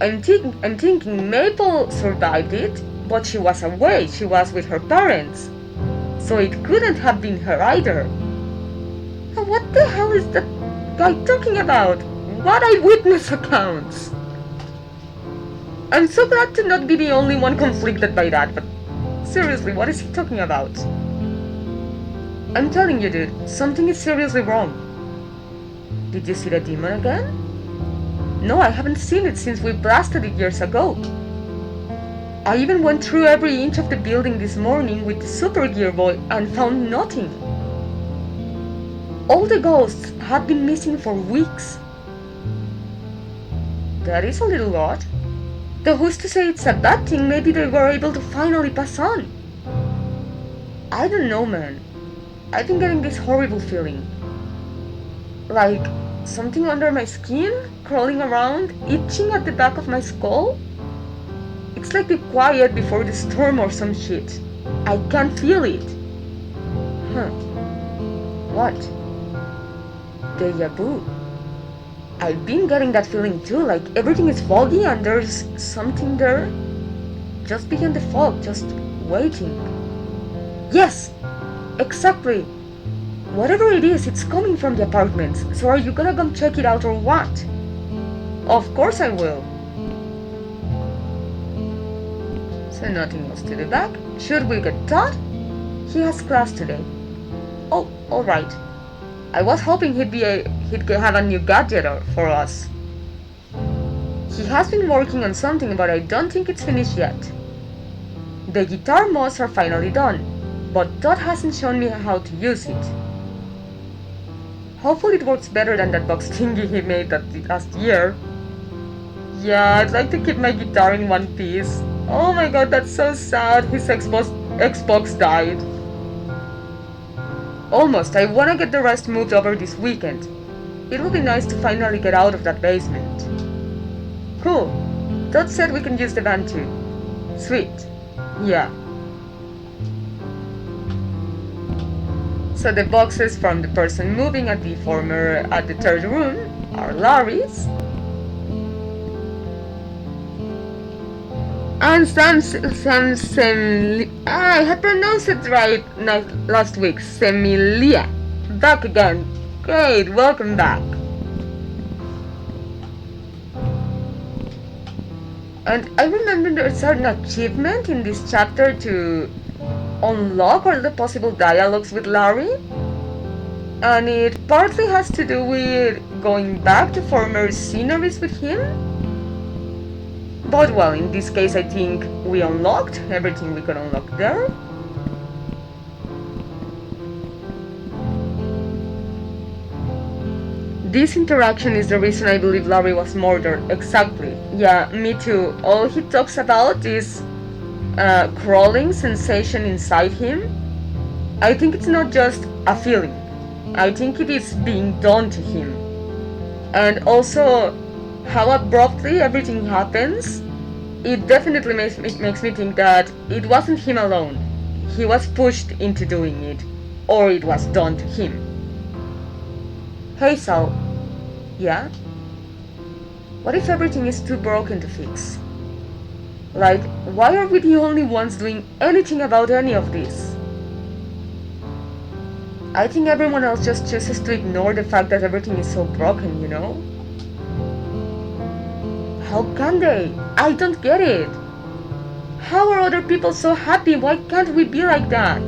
I'm thinking Maple survived it, but she was away. She was with her parents. So it couldn't have been her either. And what the hell is that guy talking about? What eyewitness accounts? I'm so glad to not be the only one conflicted by that, but seriously, what is he talking about? I'm telling you, dude, something is seriously wrong. Did you see the demon again? No, I haven't seen it since we blasted it years ago. I even went through every inch of the building this morning with the Super Gearboy and found nothing. All the ghosts have been missing for weeks. That is a little odd. Though who's to say it's a bad thing? Maybe they were able to finally pass on. I don't know, man. I've been getting this horrible feeling. Like something under my skin, crawling around, itching at the back of my skull. It's like the quiet before the storm or some shit. I can't feel it. Huh. What? Deja vu. I've been getting that feeling too, like everything is foggy and there's something there. Just beyond the fog, just waiting. Yes! Exactly! Whatever it is, it's coming from the apartments, so are you gonna come check it out or what? Of course I will. So nothing else to the back. Should we get Todd? He has class today. Oh, alright. I was hoping he'd have a new gadget for us. He has been working on something, but I don't think it's finished yet. The guitar mods are finally done, but Todd hasn't shown me how to use it. Hopefully it works better than that box thingy he made that last year. Yeah, I'd like to keep my guitar in one piece. Oh my god, that's so sad. His Xbox died. Almost. I wanna get the rest moved over this weekend. It will be nice to finally get out of that basement. Cool. Todd said we can use the van too. Sweet. Yeah. So the boxes from the person moving at the third room are Larry's. And I had pronounced it right last week. Semilia. Back again. Great, welcome back. And I remember there's an achievement in this chapter to unlock all the possible dialogues with Larry. And it partly has to do with going back to former sceneries with him. But well, in this case I think we unlocked everything we could unlock there. This interaction is the reason I believe Larry was murdered. Exactly. Yeah, me too. All he talks about is crawling sensation inside him. I think it's not just a feeling. I think it is being done to him. And also how abruptly everything happens. It definitely makes me think that it wasn't him alone. He was pushed into doing it, or it was done to him. Hey Sal. Yeah? What if everything is too broken to fix? Like, why are we the only ones doing anything about any of this? I think everyone else just chooses to ignore the fact that everything is so broken, you know? How can they? I don't get it. How are other people so happy? Why can't we be like that?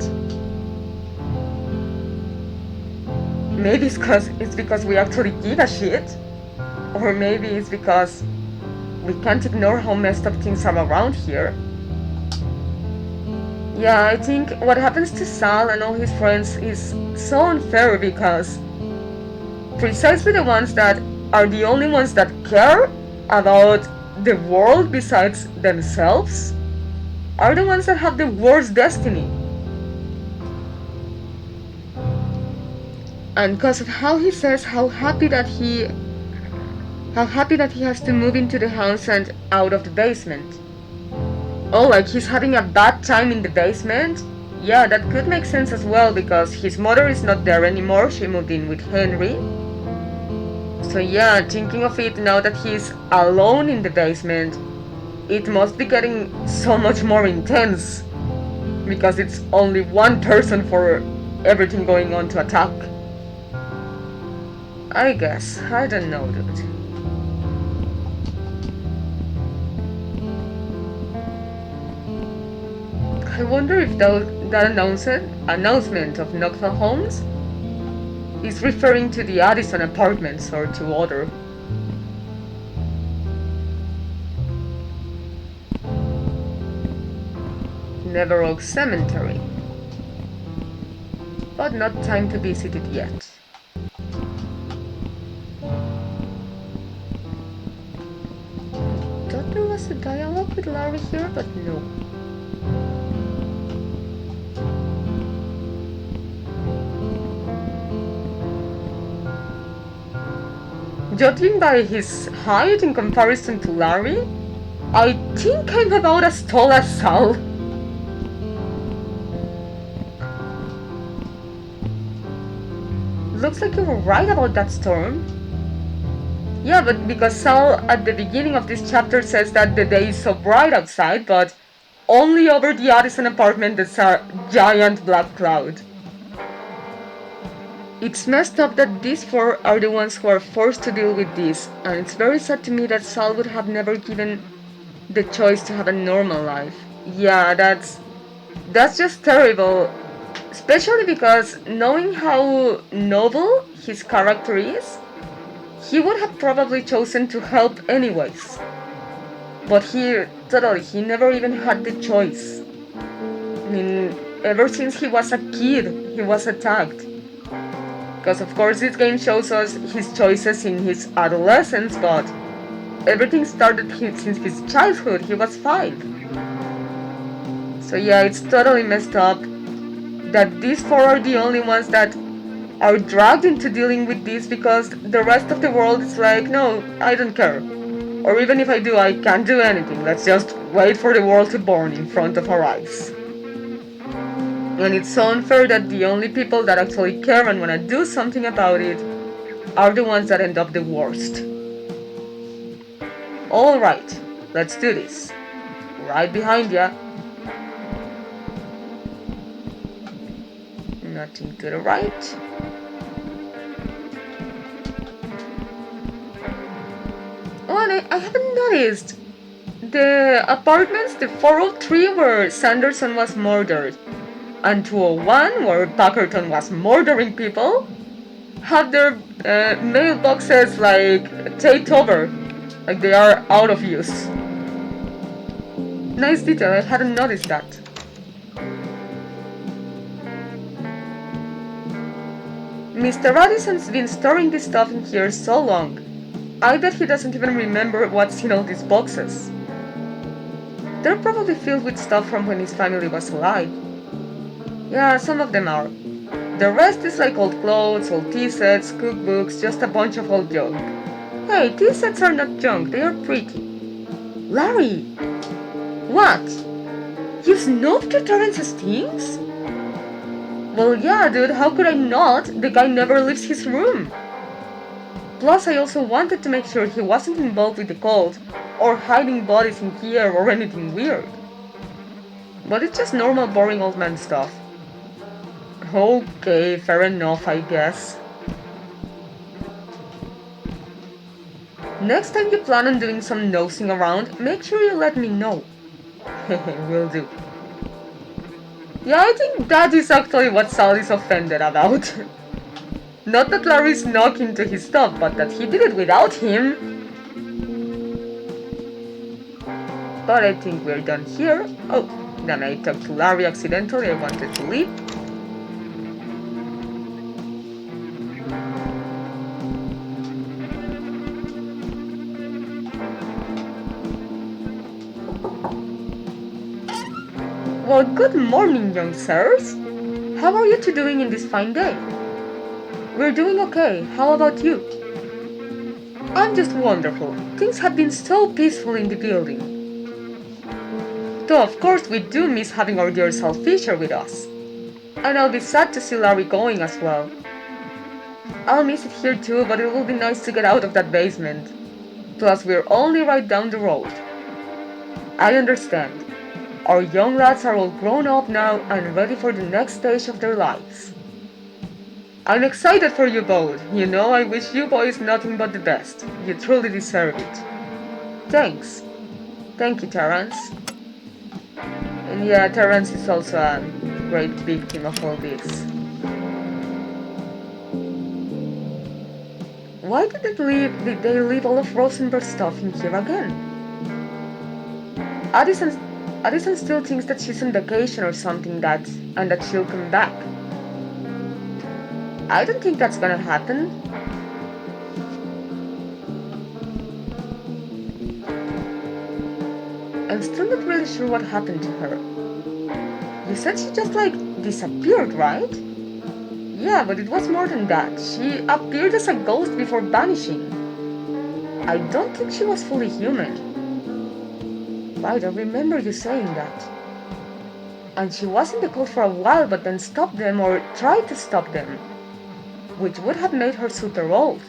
Maybe it's because we actually give a shit. Or maybe it's because we can't ignore how messed up things are around here. Yeah, I think what happens to Sal and all his friends is so unfair because precisely the ones that are the only ones that care about the world besides themselves are the ones that have the worst destiny. And because of how he says how happy that he has to move into the house and out of the basement. Oh, like he's having a bad time in the basement? Yeah, that could make sense as well because his mother is not there anymore. She moved in with Henry. So yeah, thinking of it now that he's alone in the basement, it must be getting so much more intense because it's only one person for everything going on to attack. I guess. I don't know, dude. I wonder if that announcement of Knoxville Homes is referring to the Addison apartments or to other. Never Oak Cemetery. But not time to visit it yet. I thought there was a dialogue with Larry here, but no. Judging by his height in comparison to Larry, I think I'm about as tall as Sal. Looks like you were right about that storm. Yeah, but because Sal at the beginning of this chapter says that the day is so bright outside, but only over the Addison apartment there's a giant black cloud. It's messed up that these four are the ones who are forced to deal with this, and it's very sad to me that Sal would have never given the choice to have a normal life. Yeah, that's just terrible. Especially because knowing how noble his character is, he would have probably chosen to help anyways. But he never even had the choice. I mean, ever since he was a kid, he was attacked. Because of course this game shows us his choices in his adolescence, but everything started since his childhood. He was 5. So yeah, it's totally messed up that these 4 are the only ones that are dragged into dealing with this, because the rest of the world is like, no, I don't care. Or even if I do, I can't do anything. Let's just wait for the world to burn in front of our eyes. And it's so unfair that the only people that actually care and want to do something about it are the ones that end up the worst. Alright, let's do this. Right behind ya. Nothing to the right. Oh, and I haven't noticed. The apartments, the 403 where Sanderson was murdered, and 201 where Packerton was murdering people, have their mailboxes like taped over, like they are out of use. Nice detail, I hadn't noticed that. Mr. Addison's been storing this stuff in here so long. I bet he doesn't even remember what's in all these boxes. They're probably filled with stuff from when his family was alive. Yeah, some of them are. The rest is like old clothes, old tea sets, cookbooks, just a bunch of old junk. Hey, tea sets are not junk, they are pretty. Larry! What? You snooped to Terrence's things? Well, yeah, dude, how could I not? The guy never leaves his room. Plus, I also wanted to make sure he wasn't involved with the cult, or hiding bodies in here, or anything weird. But it's just normal boring old man stuff. Okay, fair enough, I guess. Next time you plan on doing some nosing around, make sure you let me know. Will do. Yeah, I think that is actually what Sal is offended about. Not that Larry snuck into his stuff, but that he did it without him. But I think we're done here. Oh, then I talked to Larry accidentally, I wanted to leave. Well, good morning, young sirs. How are you two doing in this fine day? We're doing okay. How about you? I'm just wonderful. Things have been so peaceful in the building. Though of course we do miss having our dear Sal Fisher with us. And I'll be sad to see Larry going as well. I'll miss it here too, but it will be nice to get out of that basement. Plus we're only right down the road. I understand. Our young lads are all grown up now and ready for the next stage of their lives. I'm excited for you both. You know, I wish you boys nothing but the best. You truly deserve it. Thanks. Thank you, Terrence. And yeah, Terrence is also a great victim of all this. Why did they leave all of Rosenberg's stuff in here again? Addison still thinks that she's on vacation or something and that she'll come back. I don't think that's gonna happen. I'm still not really sure what happened to her. You said she just disappeared, right? Yeah, but it was more than that. She appeared as a ghost before vanishing. I don't think she was fully human. Right, I remember you saying that. And she was in the cult for a while, but then stopped them or tried to stop them, which would have made her super old.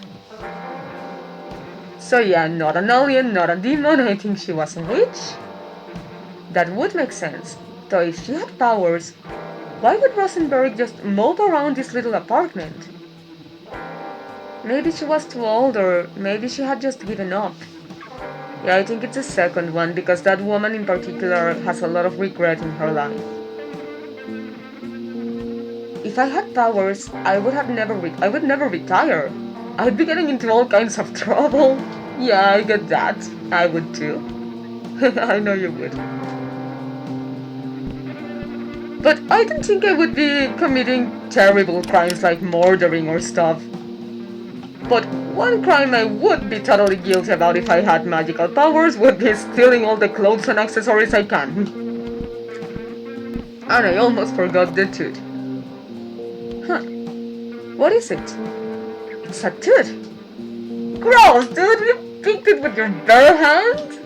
So yeah, not an alien, not a demon, I think she was a witch. That would make sense, though if she had powers, why would Rosenberg just mope around this little apartment? Maybe she was too old, or maybe she had just given up. Yeah, I think it's the second one, because that woman in particular has a lot of regret in her life. If I had powers, I would never retire. I'd be getting into all kinds of trouble. Yeah, I get that. I would too. I know you would. But I don't think I would be committing terrible crimes like murdering or stuff. But one crime I would be totally guilty about if I had magical powers would be stealing all the clothes and accessories I can. And I almost forgot the tooth. Huh. What is it? It's a tooth. Gross, dude! You picked it with your bare hand?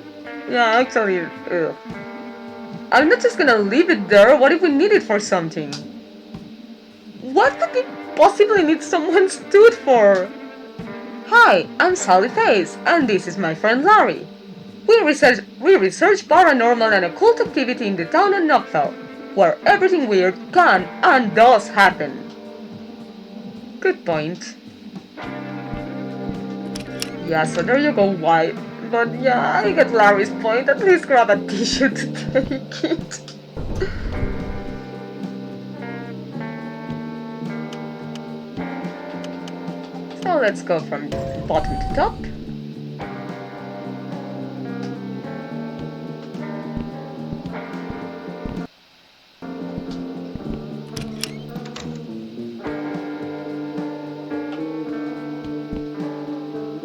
Yeah, actually, ugh. I'm not just gonna leave it there. What if we need it for something? What could we possibly need someone's tooth for? Hi, I'm Sally Face, and this is my friend Larry. We research paranormal and occult activity in the town of Knoxville, where everything weird can and does happen. Good point. Yeah, so there you go, White. But yeah, I get Larry's point. At least grab a tissue to take it. So let's go from bottom to top.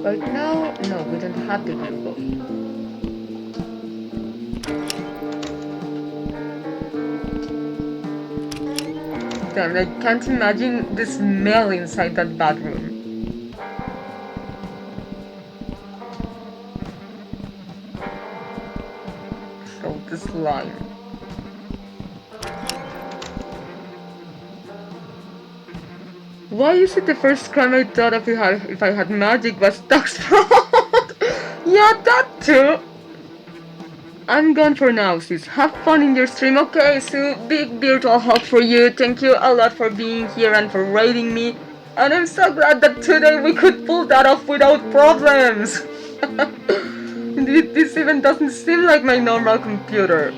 Right now, no, we don't have the Gearboy. Damn, I can't imagine the smell inside that bathroom. So the slime. Why is it the first crime I thought of if I had magic was tax fraud? Yeah, that too. I'm gone for now, sis. Have fun in your stream. Okay, so big virtual hug for you. Thank you a lot for being here and for raiding me. And I'm so glad that today we could pull that off without problems. This even doesn't seem like my normal computer.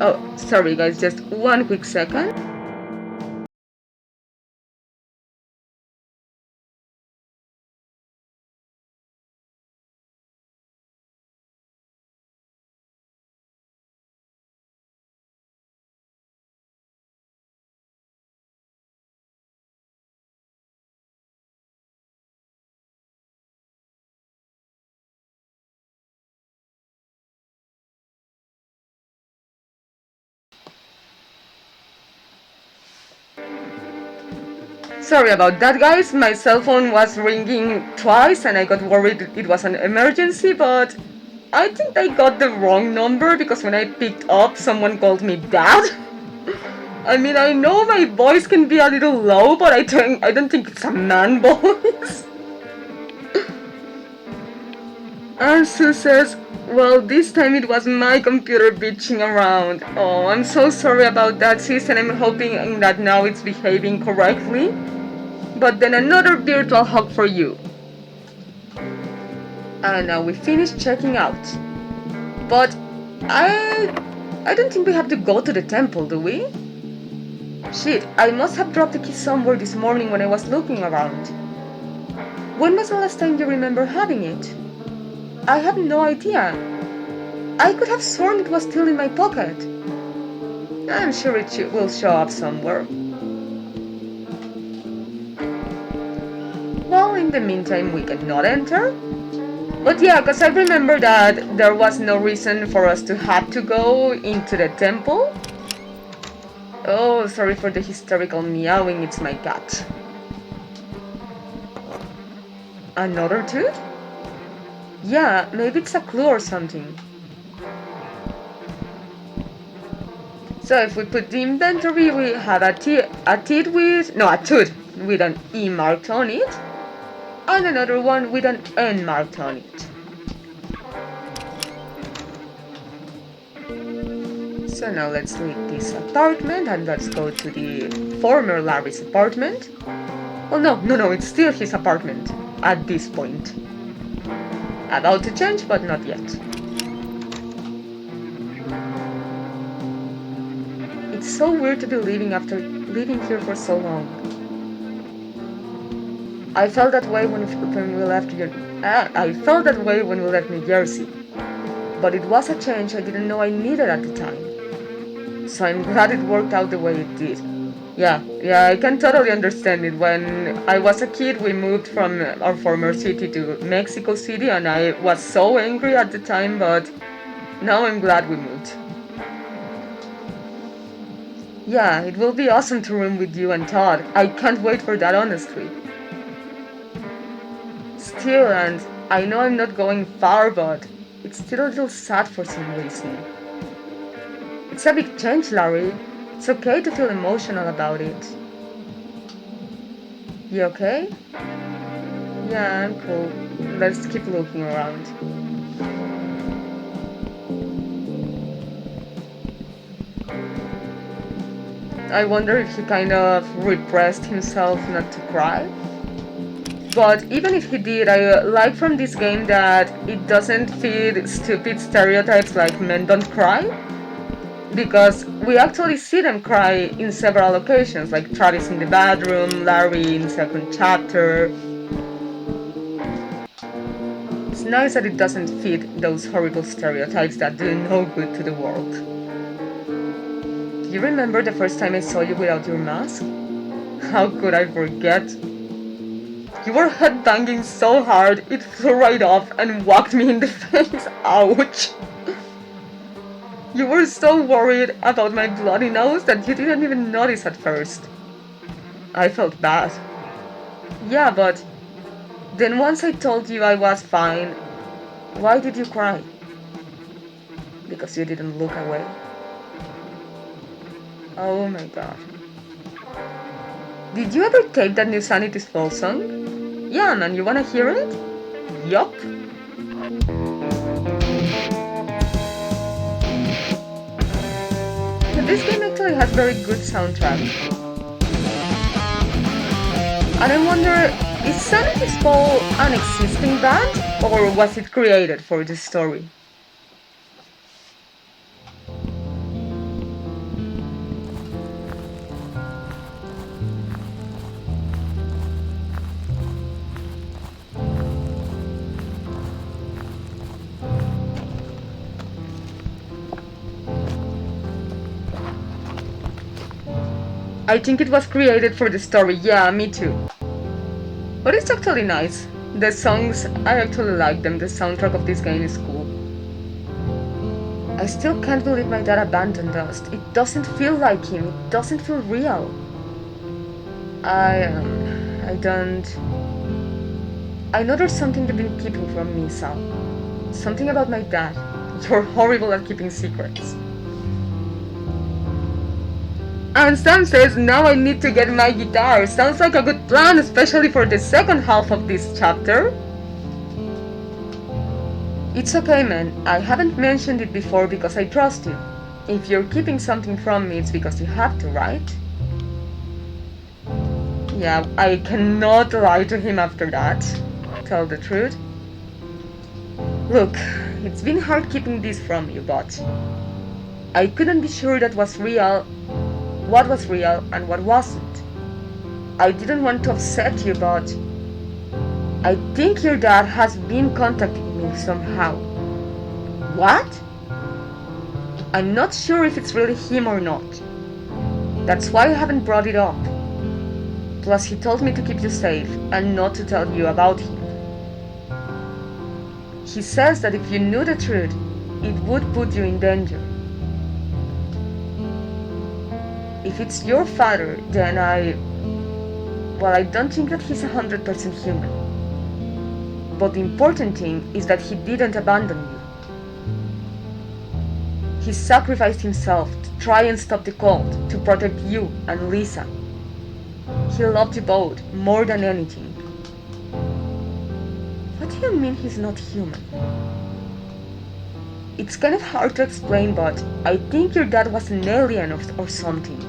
Oh, sorry guys, just one quick second. Sorry about that, guys. My cell phone was ringing twice and I got worried it was an emergency, but I think I got the wrong number because when I picked up, someone called me dad. I mean, I know my voice can be a little low, but I don't think it's a man voice. And Sue says, well, this time it was my computer bitching around. Oh, I'm so sorry about that, sis, and I'm hoping that now it's behaving correctly. But then another virtual hug for you. And now we finished checking out. But I don't think we have to go to the temple, do we? Shit, I must have dropped the key somewhere this morning when I was looking around. When was the last time you remember having it? I have no idea. I could have sworn it was still in my pocket. I'm sure it will show up somewhere. Well, in the meantime, we cannot enter. But yeah, because I remember that there was no reason for us to have to go into the temple. Oh, sorry for the hysterical meowing, it's my cat. Another tooth? Yeah, maybe it's a clue or something. So if we put the inventory, we have a tooth with an E marked on it, and another one with an N marked on it. So now let's leave this apartment and let's go to the former Larry's apartment. Oh no, it's still his apartment at this point. About to change, but not yet. It's so weird to be leaving after living here for so long. I felt that way when we left New Jersey. But it was a change I didn't know I needed at the time. So I'm glad it worked out the way it did. Yeah, I can totally understand it. When I was a kid, we moved from our former city to Mexico City, and I was so angry at the time, but now I'm glad we moved. Yeah, it will be awesome to room with you and Todd. I can't wait for that, honestly. Still, and I know I'm not going far, but it's still a little sad for some reason. It's a big change, Larry. It's okay to feel emotional about it. You okay? Yeah, I'm cool. Let's keep looking around. I wonder if he kind of repressed himself not to cry. But even if he did, I like from this game that it doesn't feed stupid stereotypes like men don't cry. Because we actually see them cry in several occasions, like Travis in the bedroom, Larry in second chapter. It's nice that it doesn't fit those horrible stereotypes that do no good to the world. Do you remember the first time I saw you without your mask? How could I forget? You were headbanging so hard it flew right off and whacked me in the face. Ouch! You were so worried about my bloody nose that you didn't even notice at first. I felt bad. Yeah, but then once I told you I was fine, why did you cry? Because you didn't look away. Oh my god. Did you ever tape that new Sanity's Fall song? Yeah, man, you wanna hear it? Yup. This game actually has very good soundtrack. And I wonder, is Sanity's Fall an existing band, or was it created for this story? I think it was created for the story, yeah, me too. But it's actually nice. The songs, I actually like them, the soundtrack of this game is cool. I still can't believe my dad abandoned us. It doesn't feel like him, it doesn't feel real. I don't... I know there's something you've been keeping from me, Sal. Something about my dad. You're horrible at keeping secrets. And Sam says, now I need to get my guitar. Sounds like a good plan, especially for the second half of this chapter. It's okay, man. I haven't mentioned it before because I trust you. If you're keeping something from me, it's because you have to, right? Yeah, I cannot lie to him after that. Tell the truth. Look, it's been hard keeping this from you, but I couldn't be sure that was real, what was real and what wasn't. I didn't want to upset you, but I think your dad has been contacting me somehow. What? I'm not sure if it's really him or not. That's why I haven't brought it up. Plus, he told me to keep you safe and not to tell you about him. He says that if you knew the truth, it would put you in danger. If it's your father, then I don't think that he's 100% human. But the important thing is that he didn't abandon you. He sacrificed himself to try and stop the cult, to protect you and Lisa. He loved you both more than anything. What do you mean he's not human? It's kind of hard to explain, but I think your dad was an alien or something.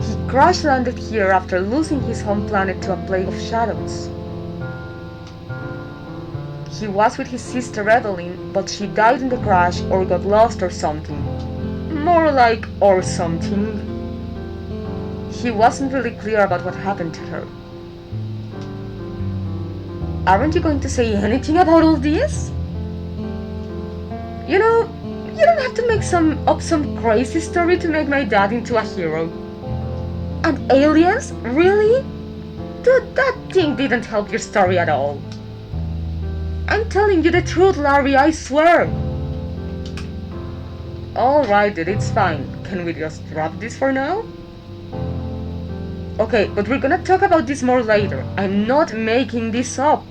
He crash landed here after losing his home planet to a plague of shadows. He was with his sister Evelyn, but she died in the crash or got lost or something. More like or something. He wasn't really clear about what happened to her. Aren't you going to say anything about all this? You You don't have to make some crazy story to make my dad into a hero. And aliens? Really? Dude, that thing didn't help your story at all. I'm telling you the truth, Larry, I swear. Alright, dude, it's fine. Can we just drop this for now? Okay, but we're gonna talk about this more later. I'm not making this up.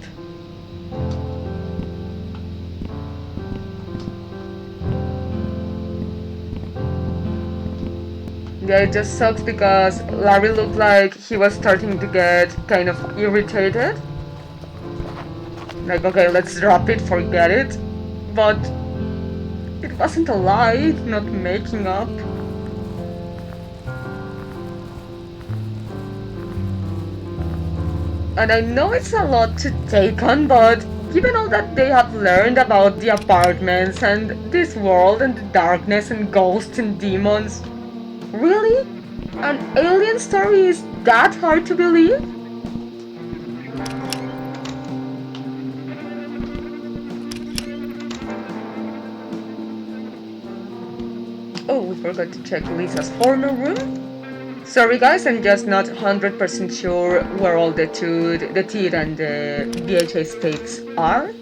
Yeah, it just sucks because Larry looked like he was starting to get kind of irritated. Like, okay, let's drop it, forget it. But it wasn't a lie, not making up. And I know it's a lot to take on, but given all that they have learned about the apartments and this world and the darkness and ghosts and demons, really? An alien story is that hard to believe? Oh, we forgot to check Lisa's former room. Sorry guys, I'm just not 100% sure where all the teeth and the VHS tapes are.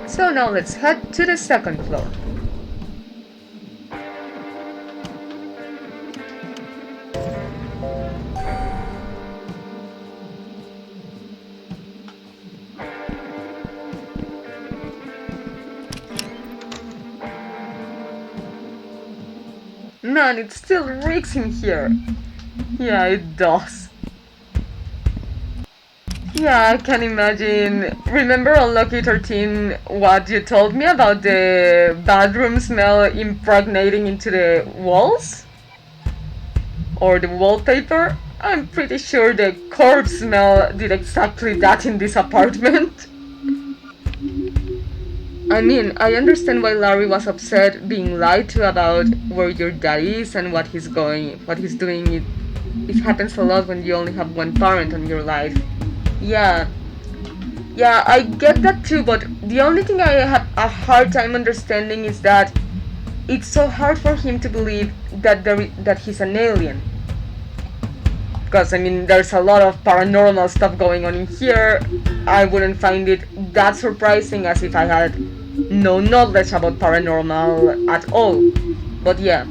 So now let's head to the second floor. Man, it still reeks in here. Yeah, it does. Yeah, I can imagine. Remember on Lucky 13 what you told me about the bathroom smell impregnating into the walls? Or the wallpaper? I'm pretty sure the corpse smell did exactly that in this apartment. I mean, I understand why Larry was upset being lied to about where your dad is and what he's doing. It happens a lot when you only have one parent in your life. Yeah, I get that too, but the only thing I have a hard time understanding is that it's so hard for him to believe that he's an alien. Because, I mean, there's a lot of paranormal stuff going on in here. I wouldn't find it that surprising as if I had no knowledge about paranormal at all. But yeah,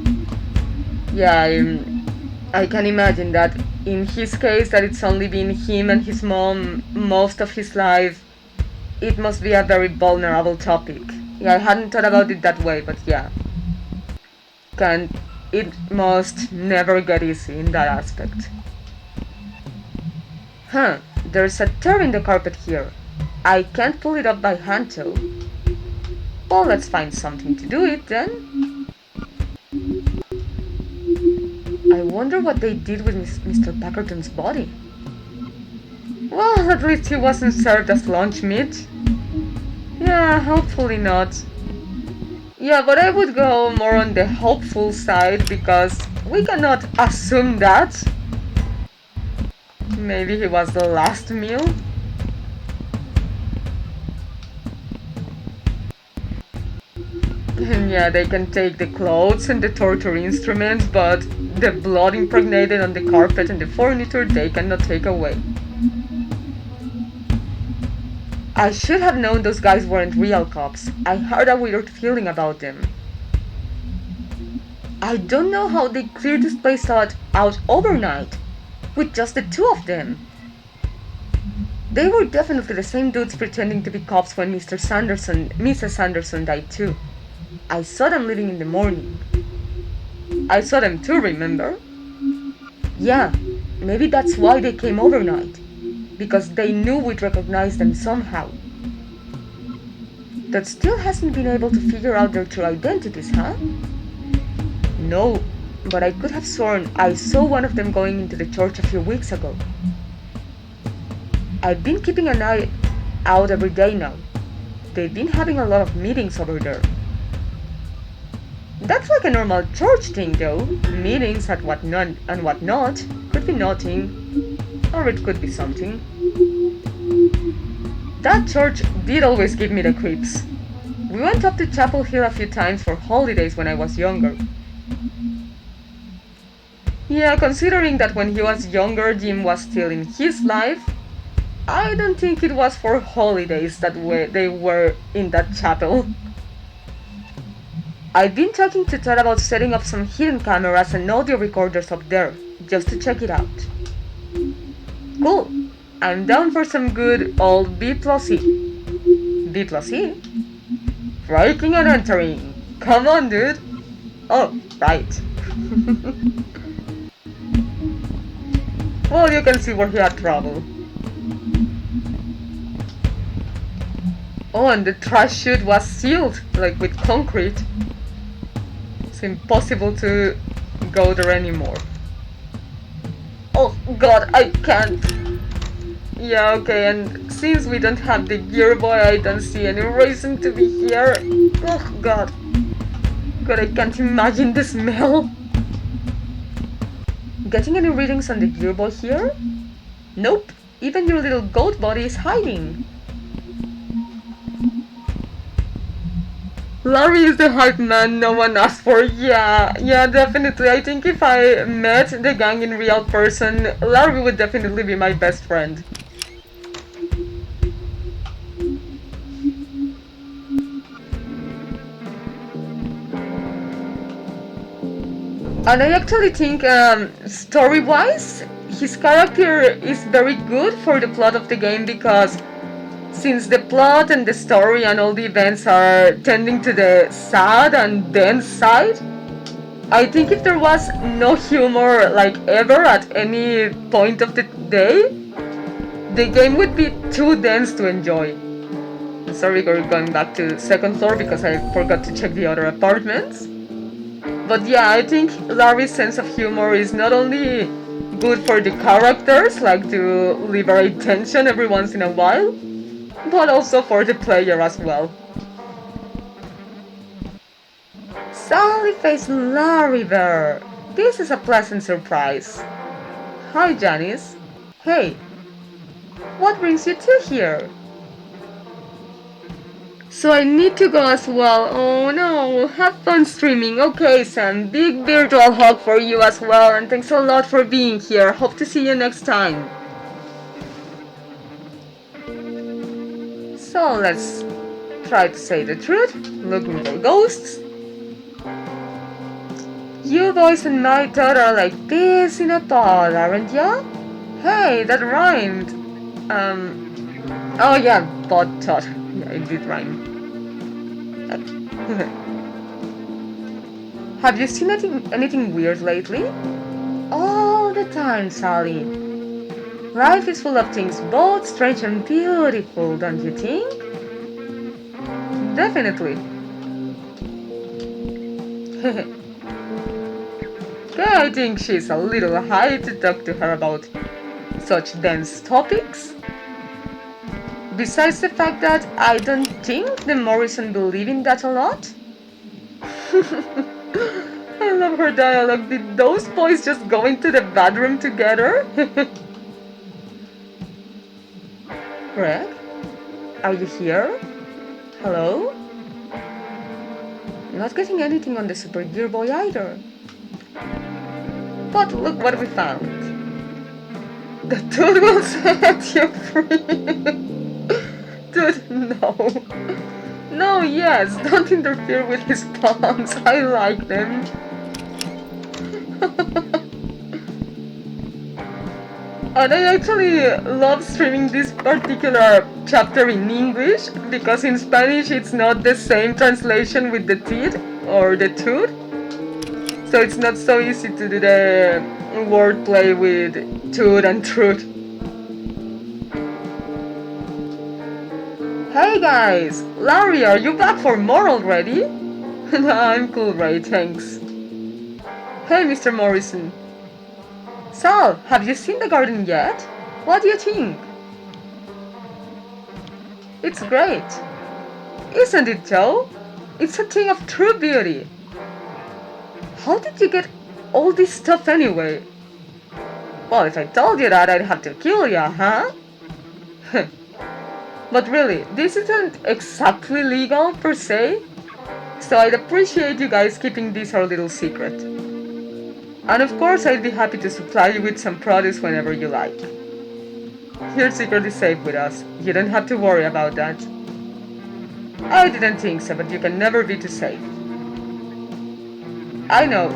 I can imagine that in his case, that it's only been him and his mom most of his life. It must be a very vulnerable topic. Yeah, I hadn't thought about it that way, but yeah. It must never get easy in that aspect. Huh, there's a tear in the carpet here. I can't pull it up by hand though. Well, let's find something to do it then. I wonder what they did with Mr. Packerton's body. Well, at least he wasn't served as lunch meat. Yeah, hopefully not. Yeah, but I would go more on the hopeful side because we cannot assume that. Maybe he was the last meal? And yeah, they can take the clothes and the torture instruments, but the blood impregnated on the carpet and the furniture they cannot take away. I should have known those guys weren't real cops. I had a weird feeling about them. I don't know how they cleared this place out overnight, with just the two of them. They were definitely the same dudes pretending to be cops when Mrs. Sanderson died too. I saw them leaving in the morning. I saw them too, remember? Yeah, maybe that's why they came overnight. Because they knew we'd recognize them somehow. That still hasn't been able to figure out their true identities, huh? No, but I could have sworn I saw one of them going into the church a few weeks ago. I've been keeping an eye out every day now. They've been having a lot of meetings over there. That's like a normal church thing though. Meetings and whatnot could be nothing, or it could be something. That church did always give me the creeps. We went up to Chapel Hill a few times for holidays when I was younger. Yeah, considering that when he was younger, Jim was still in his life, I don't think it was for holidays that they were in that chapel. I've been talking to Todd about setting up some hidden cameras and audio recorders up there, just to check it out. Cool. I'm down for some good old B plus E. B plus E? Breaking and entering. Come on, dude. Oh, right. Well, you can see where he had trouble. Oh, and the trash chute was sealed, like with concrete. It's impossible to go there anymore. Oh god, I can't. Yeah, okay, and since we don't have the Gearboy, I don't see any reason to be here. Oh god. God, I can't imagine the smell. Getting any readings on the Gearboy here? Nope, even your little goat body is hiding. Larry is the hype man no one asked for. Yeah, definitely. I think if I met the gang in real person, Larry would definitely be my best friend. And I actually think, story-wise, his character is very good for the plot of the game because since the plot and the story and all the events are tending to the sad and dense side, I think if there was no humor like ever at any point of the day, the game would be too dense to enjoy. Sorry, we're going back to second floor because I forgot to check the other apartments. But yeah, I think Larry's sense of humor is not only good for the characters, like to liberate tension every once in a while, but also for the player as well. Sally-faced Larry Bear! This is a pleasant surprise. Hi, Janice. Hey, what brings you two here? So I need to go as well. Oh no, have fun streaming. Okay, Sam, big virtual hug for you as well, and thanks a lot for being here. Hope to see you next time. So let's try to say the truth. Looking for ghosts. You boys and my Todd are like this in a pod, aren't ya? Hey, that rhymed. Oh yeah, pod Todd. Yeah, it did rhyme. Have you seen anything weird lately? All the time, Sally. Life is full of things both strange and beautiful, don't you think? Definitely. I think she's a little high to talk to her about such dense topics. Besides the fact that I don't think the Morrison believe in that a lot. I love her dialogue. Did those boys just go into the bathroom together? Greg? Are you here? Hello? Not getting anything on the Super Gearboy either. But look what we found. The dude will set you free. Dude, no. No, yes, don't interfere with his pawns. I like them. And I actually love streaming this particular chapter in English because in Spanish it's not the same translation with the teeth or the tooth. So it's not so easy to do the wordplay with tooth and truth. Hey guys! Larry, are you back for more already? No, I'm cool, Ray, thanks. Hey, Mr. Morrison. Sal, have you seen the garden yet? What do you think? It's great. Isn't it, Joe? It's a thing of true beauty. How did you get all this stuff anyway? Well, if I told you that, I'd have to kill ya, huh? But really, this isn't exactly legal per se, so I'd appreciate you guys keeping this our little secret. And of course, I'd be happy to supply you with some produce whenever you like. Your secret is safe with us. You don't have to worry about that. I didn't think so, but you can never be too safe. I know,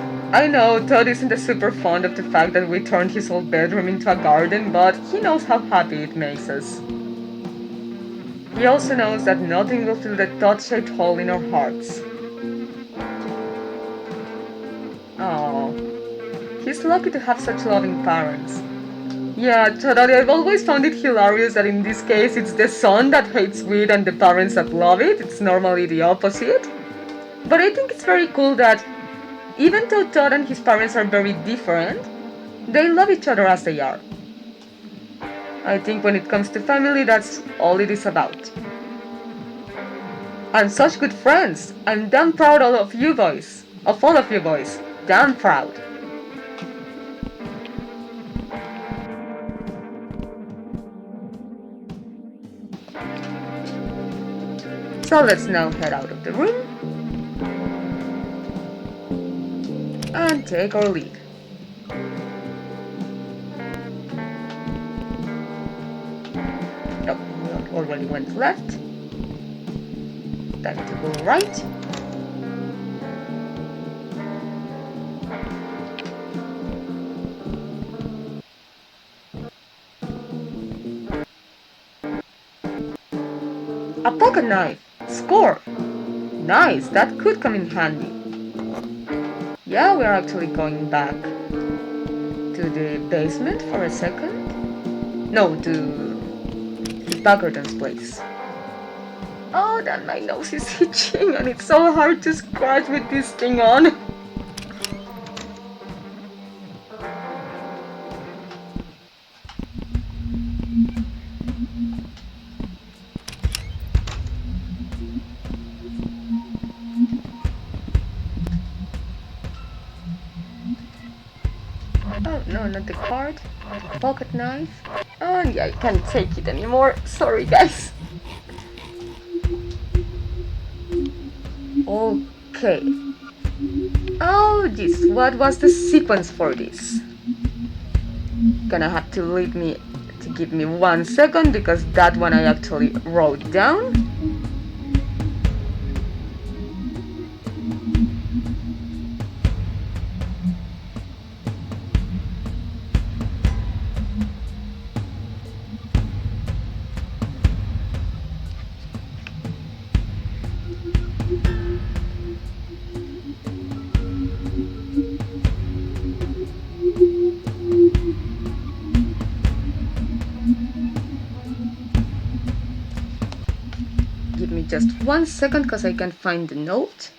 Todd isn't super fond of the fact that we turned his old bedroom into a garden, but he knows how happy it makes us. He also knows that nothing will fill the Todd-shaped hole in our hearts. Oh, he's lucky to have such loving parents. Yeah, totally. I've always found it hilarious that in this case it's the son that hates weed and the parents that love it. It's normally the opposite. But I think it's very cool that even though Todd and his parents are very different, they love each other as they are. I think when it comes to family, that's all it is about. I'm such good friends. I'm damn proud of you boys. Of all of you boys. Damn proud. So let's now head out of the room and take our leave. Oh, we already went left. Time to go right. A pocket knife! Score! Nice, that could come in handy. Yeah, we're actually going back to the basement for a second. No, to Packerton's place. Oh, that my nose is itching and it's so hard to scratch with this thing on. Oh, no, not the card. The pocket knife. Oh, yeah, I can't take it anymore. Sorry, guys. Okay. Oh, this. What was the sequence for this? Gonna have to give me 1 second because that one I actually wrote down. Give me just 1 second because I can find the note.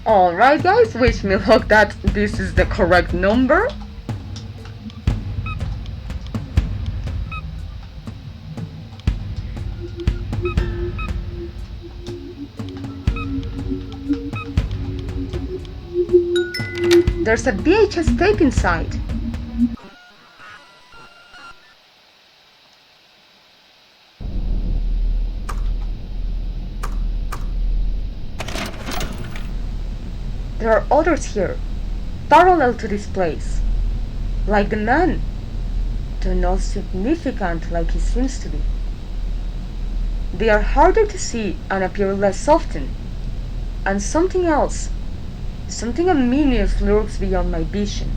Alright guys, wish me luck that this is the correct number. There's a VHS tape inside. There are others here, parallel to this place. Like the man, though not significant like he seems to be. They are harder to see and appear less often. And something else, something ominous lurks beyond my vision.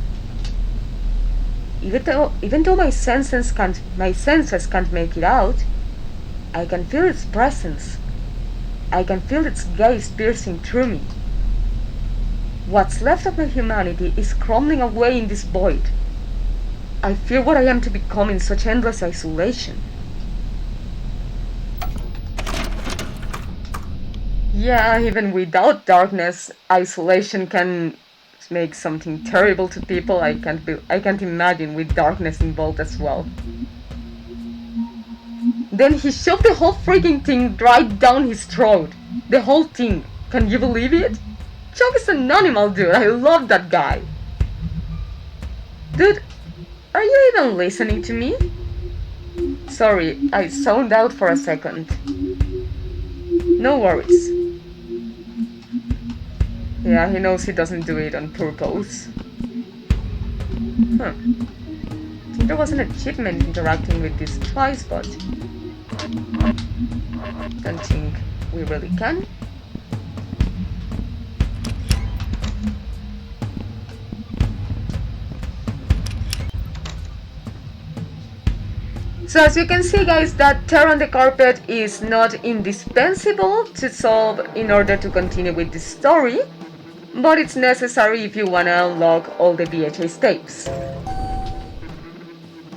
Even though my senses can't make it out, I can feel its presence. I can feel its gaze piercing through me. What's left of my humanity is crumbling away in this void. I fear what I am to become in such endless isolation. Yeah, even without darkness, isolation can make something terrible to people. I can't imagine with darkness involved as well. Then he shoved the whole freaking thing right down his throat. The whole thing. Can you believe it? Chuck is an animal, dude. I love that guy. Dude, are you even listening to me? Sorry, I zoned out for a second. No worries. Yeah, he knows he doesn't do it on purpose. Huh. I think there was an achievement interacting with this twice, but don't think we really can. So as you can see guys, that tear on the carpet is not indispensable to solve in order to continue with the story, but it's necessary if you wanna unlock all the VHS tapes.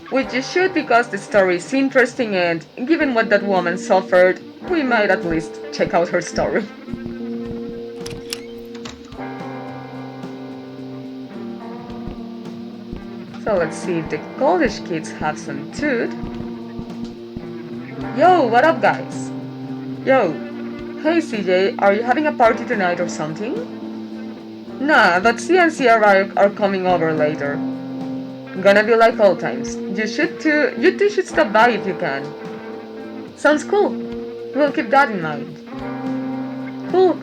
Which you should, because the story is interesting, and given what that woman suffered, we might at least check out her story. So let's see if the college kids have some food. Yo, what up guys? Yo, hey CJ, are you having a party tonight or something? Nah, but C and CR are coming over later. Gonna be like old times. You two should stop by if you can. Sounds cool. We'll keep that in mind. Cool.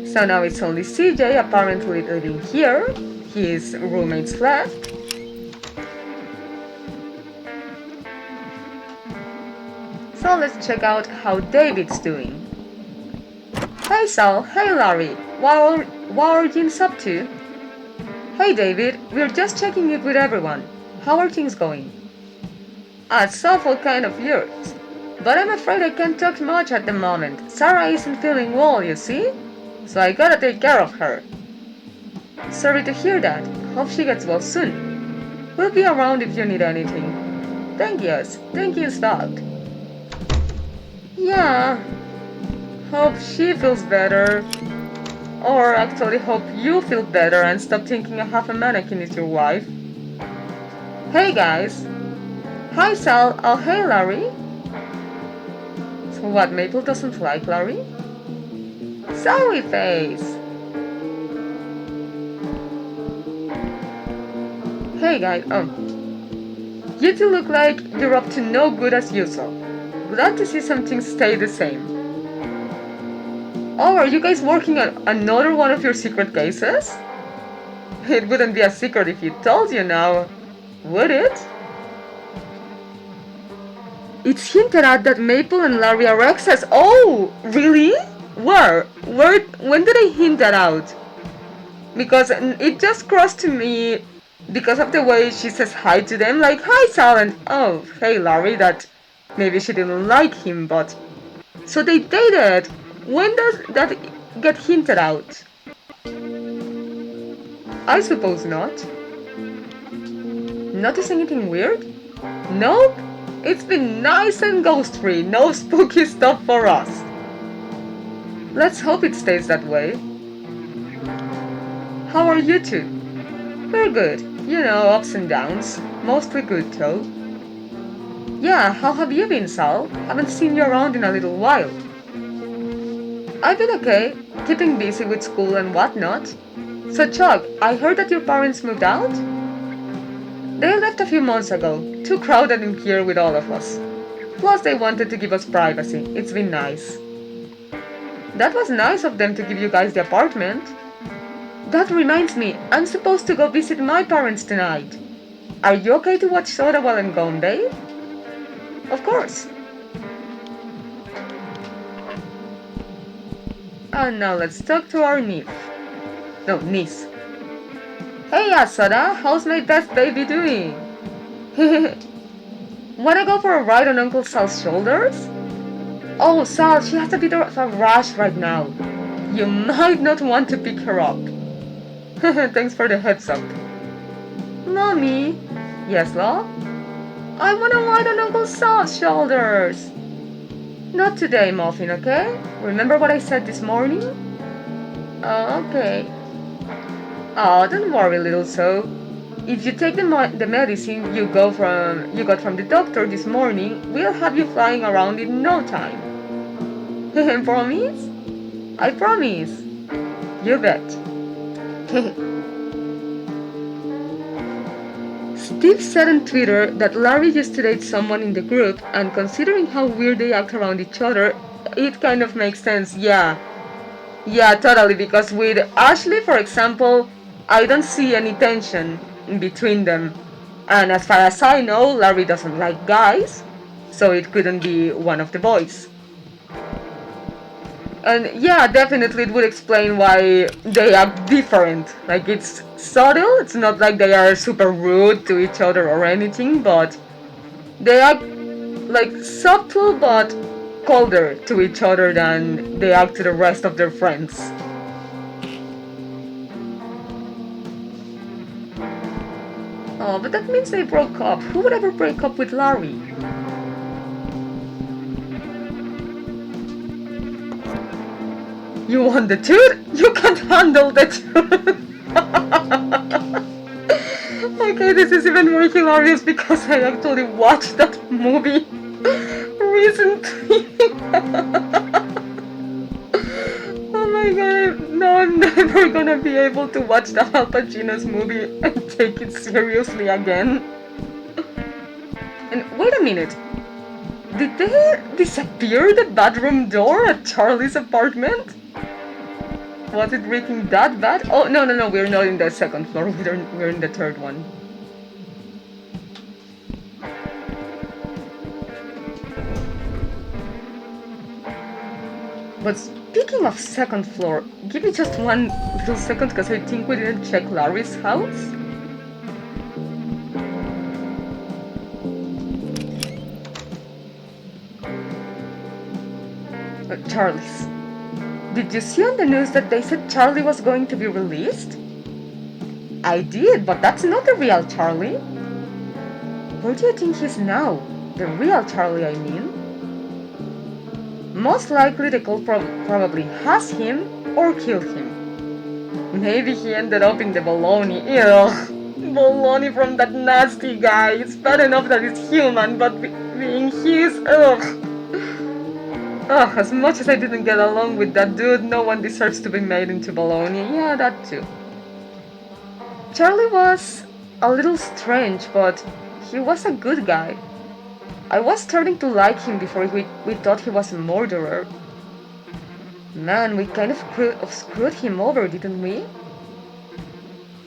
So now it's only CJ apparently living here. His roommates left. So let's check out how David's doing. Hey Sal, hey Larry, what are you up to? Hey David, we're just checking in with everyone. How are things going? It's awful kind of yours, but I'm afraid I can't talk much at the moment. Sarah isn't feeling well, you see? So I gotta take care of her. Sorry to hear that. Hope she gets well soon. We'll be around if you need anything. Thank you, Stout. Yeah. Hope she feels better. Or actually hope you feel better and stop thinking half a mannequin is your wife. Hey guys. Hi Sal. Oh hey Larry. So what, Maple doesn't like Larry? Sorry face. Hey guys, you two look like you're up to no good as usual. Glad to see some things stay the same. Oh, are you guys working on another one of your secret cases? It wouldn't be a secret if you told you now, would it? It's hinted at that Maple and Larry are exes. Oh, really? Where? When did I hint that out? Because it just crossed to me because of the way she says hi to them, like, hi Sal, and oh, hey Larry, that maybe she didn't like him, but... So they dated! When does that get hinted out? I suppose not. Notice anything weird? Nope! It's been nice and ghost-free, no spooky stuff for us. Let's hope it stays that way. How are you two? We're good. You know, ups and downs. Mostly good, though. Yeah, how have you been, Sal? Haven't seen you around in a little while. I've been okay, keeping busy with school and whatnot. So, Chuck, I heard that your parents moved out? They left a few months ago, too crowded in here with all of us. Plus, they wanted to give us privacy. It's been nice. That was nice of them to give you guys the apartment. That reminds me, I'm supposed to go visit my parents tonight. Are you okay to watch soda while I'm gone, babe? Of course. And now let's talk to our niece. No, niece. Hey, Soda, how's my best baby doing? Wanna go for a ride on Uncle Sal's shoulders? Oh, Sal, she has a bit of a rash right now. You might not want to pick her up. Thanks for the heads up. Mommy? Yes, love? I wanna ride on Uncle Sal's shoulders. Not today, Muffin, okay? Remember what I said this morning? Okay. Oh, don't worry, little so. If you take the medicine you got from the doctor this morning, we'll have you flying around in no time. Promise? I promise. You bet. Steve said on Twitter that Larry used to date someone in the group, and considering how weird they act around each other, it kind of makes sense, yeah. Yeah, totally, because with Ashley, for example, I don't see any tension between them. And as far as I know, Larry doesn't like guys, so it couldn't be one of the boys. And yeah, definitely it would explain why they act different. Like, it's subtle, it's not like they are super rude to each other or anything, but they act like subtle but colder to each other than they act to the rest of their friends. Oh, but that means they broke up. Who would ever break up with Larry? You want the truth? You can't handle the truth. Okay, this is even more hilarious because I actually watched that movie recently. Oh my god, no, I'm never gonna be able to watch the Al Pacino's movie and take it seriously again. And wait a minute, did they disappear the bedroom door at Charlie's apartment? Was it breaking that bad? Oh, no, we're not in the second floor, we're in the third one. But speaking of second floor, give me just one little second because I think we didn't check Larry's house. Charlie's. Did you see on the news that they said Charlie was going to be released? I did, but that's not the real Charlie. Where do you think he's now? The real Charlie, I mean. Most likely the cult probably has him or killed him. Maybe he ended up in the bologna. Ew. Bologna from that nasty guy. It's bad enough that it's human, but being his, ugh. Ugh, as much as I didn't get along with that dude, no one deserves to be made into bologna. Yeah, that too. Charlie was a little strange, but he was a good guy. I was starting to like him before we thought he was a murderer. Man, we kind of screwed him over, didn't we?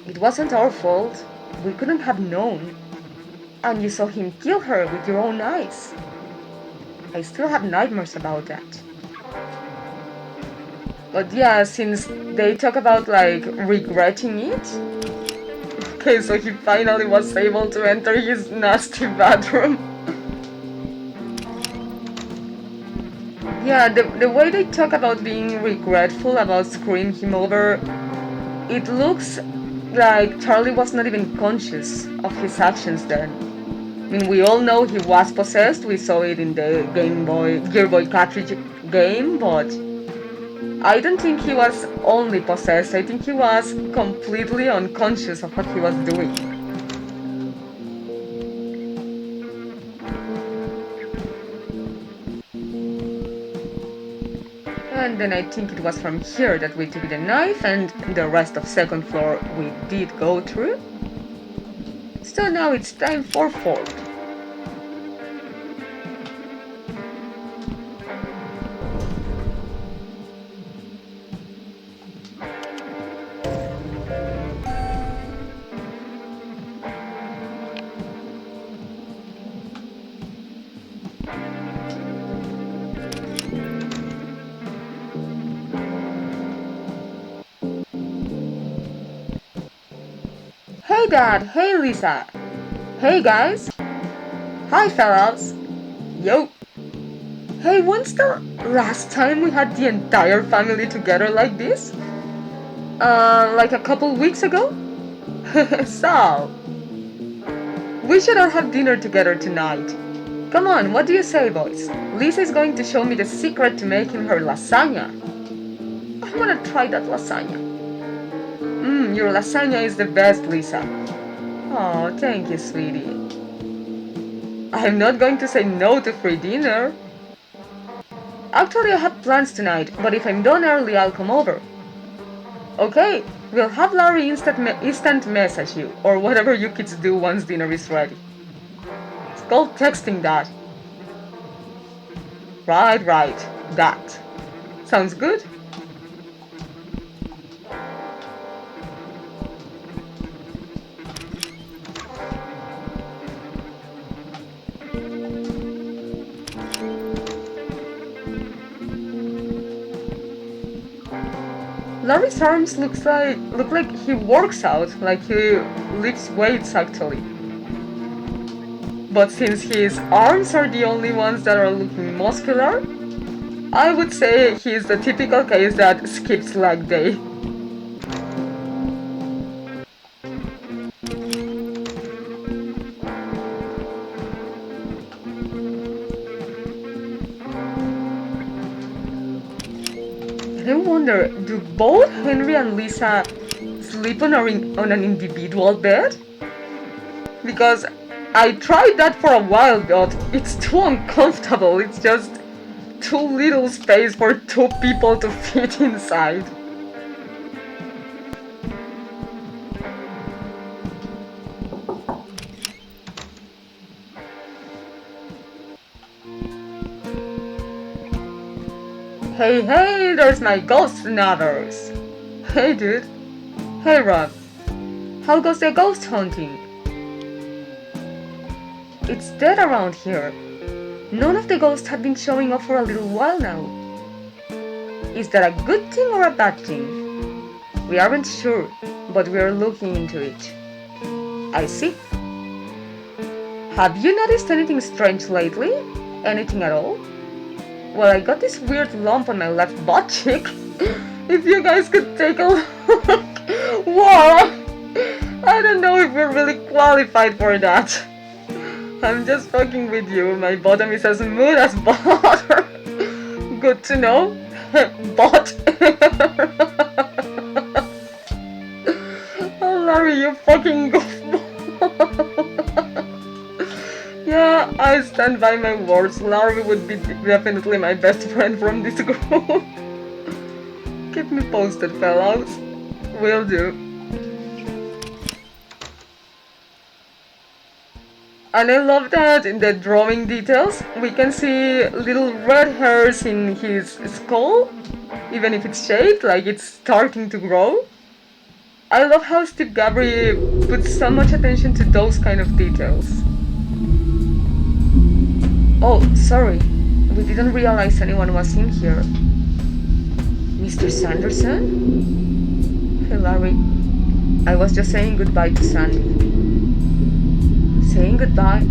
It wasn't our fault. We couldn't have known. And you saw him kill her with your own eyes. I still have nightmares about that. But yeah, since they talk about like regretting it. Okay, so he finally was able to enter his nasty bathroom. Yeah, the way they talk about being regretful about screwing him over, it looks like Charlie was not even conscious of his actions then. I mean, we all know he was possessed, we saw it in the Gearboy cartridge game, but I don't think he was only possessed, I think he was completely unconscious of what he was doing. And then I think it was from here that we took the knife, and the rest of second floor we did go through. So now it's time for fourth. Hey Dad, hey Lisa, hey guys, hi fellas, yo. Hey, when's the last time we had the entire family together like this? Like a couple weeks ago? So, we should all have dinner together tonight. Come on, what do you say, boys? Lisa is going to show me the secret to making her lasagna. I wanna try that lasagna. Your lasagna is the best, Lisa. Oh, thank you, sweetie. I'm not going to say no to free dinner. Actually, I have plans tonight, but if I'm done early, I'll come over. Okay, we'll have Larry instant message you, or whatever you kids do once dinner is ready. It's called texting, Dad. Right, that. Sounds good? Larry's arms look like he works out, like he lifts weights actually. But since his arms are the only ones that are looking muscular, I would say he's the typical case that skips leg day. I wonder, do both Henry and Lisa sleep on an individual bed? Because I tried that for a while, but it's too uncomfortable. It's just too little space for two people to fit inside. Hey, there's my ghost lovers. Hey, dude. Hey, Rob. How goes the ghost hunting? It's dead around here. None of the ghosts have been showing up for a little while now. Is that a good thing or a bad thing? We aren't sure, but we are looking into it. I see. Have you noticed anything strange lately? Anything at all? Well, I got this weird lump on my left butt cheek. If you guys could take a look. Whoa! I don't know if we're really qualified for that. I'm just fucking with you. My bottom is as smooth as butter. Good to know. But oh, Larry, you fucking goofball. Yeah, I stand by my words. Larry would be definitely my best friend from this group. Keep me posted, fellows. Will do. And I love that in the drawing details, we can see little red hairs in his skull, even if it's shaved, like it's starting to grow. I love how Steve Gabry puts so much attention to those kind of details. Oh, sorry. We didn't realize anyone was in here. Mr. Sanderson? Hey, Larry. I was just saying goodbye to Sandy. Saying goodbye.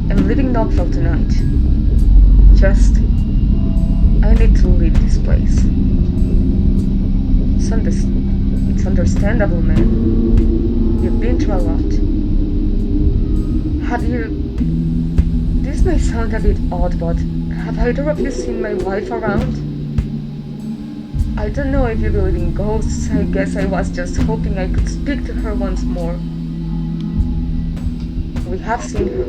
I'm leaving Knoxville tonight. I need to leave this place. It's understandable, man. You've been through a lot. This may sound a bit odd, but have either of you seen my wife around? I don't know if you believe in ghosts. I guess I was just hoping I could speak to her once more. We have seen her.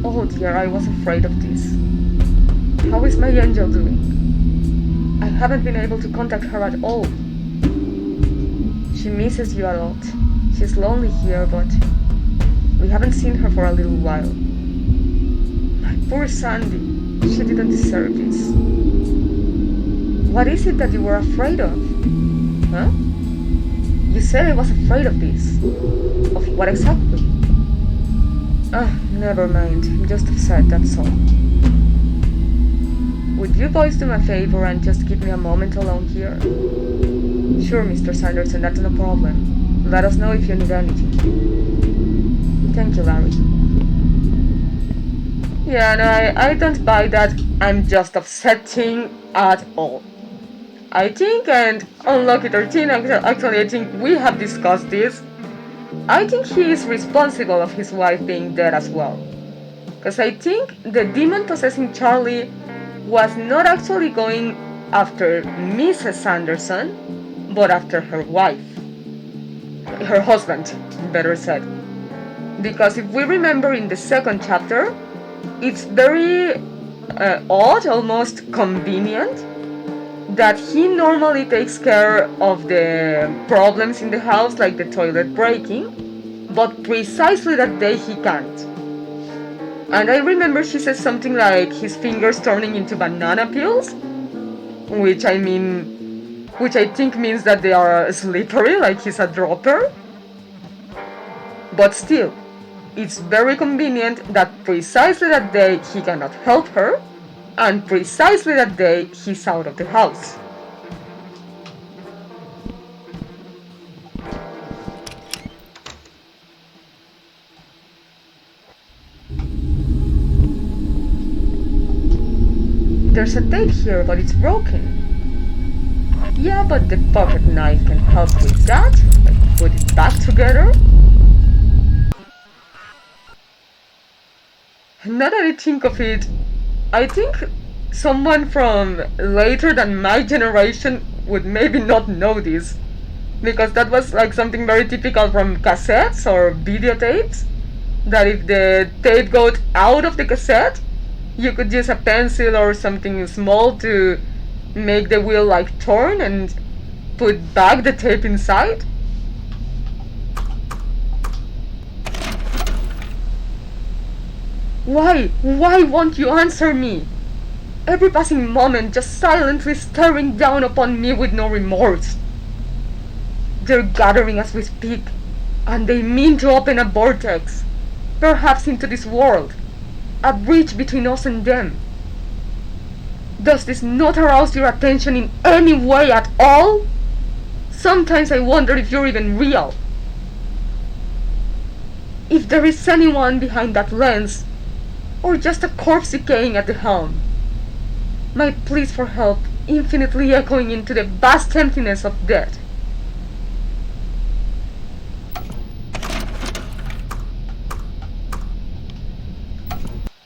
Oh dear, I was afraid of this. How is my angel doing? I haven't been able to contact her at all. She misses you a lot. She's lonely here, but we haven't seen her for a little while. My poor Sandy. She didn't deserve this. What is it that you were afraid of? Huh? You said I was afraid of this. Of what exactly? Never mind. I'm just upset, that's all. Would you boys do me a favor and just give me a moment alone here? Sure, Mr. Sanderson, that's no problem. Let us know if you need anything. Thank you, Larry. Yeah, no, I don't buy that I'm just upsetting at all. I think, and Unlucky 13, actually I think we have discussed this, I think he is responsible of his wife being dead as well. Because I think the demon possessing Charlie was not actually going after Mrs. Sanderson, but after her wife. Her husband, better said. Because if we remember in the second chapter, it's very odd, almost convenient, that he normally takes care of the problems in the house, like the toilet breaking, but precisely that day he can't. And I remember she said something like his fingers turning into banana peels, which I think means that they are slippery, like he's a dropper. But still, it's very convenient that precisely that day he cannot help her, and precisely that day he's out of the house. There's a tape here, but it's broken. Yeah, but the pocket knife can help with that. Like, put it back together. Now that I think of it, I think someone from later than my generation would maybe not know this. Because that was like something very typical from cassettes or videotapes. That if the tape got out of the cassette, you could use a pencil or something small to make the wheel like turn and put back the tape inside. Why? Why won't you answer me? Every passing moment just silently staring down upon me with no remorse. They're gathering as we speak, and they mean to open a vortex, perhaps into this world, a bridge between us and them. Does this not arouse your attention in any way at all? Sometimes I wonder if you're even real. If there is anyone behind that lens, or just a corpse decaying at the helm. My pleas for help infinitely echoing into the vast emptiness of death.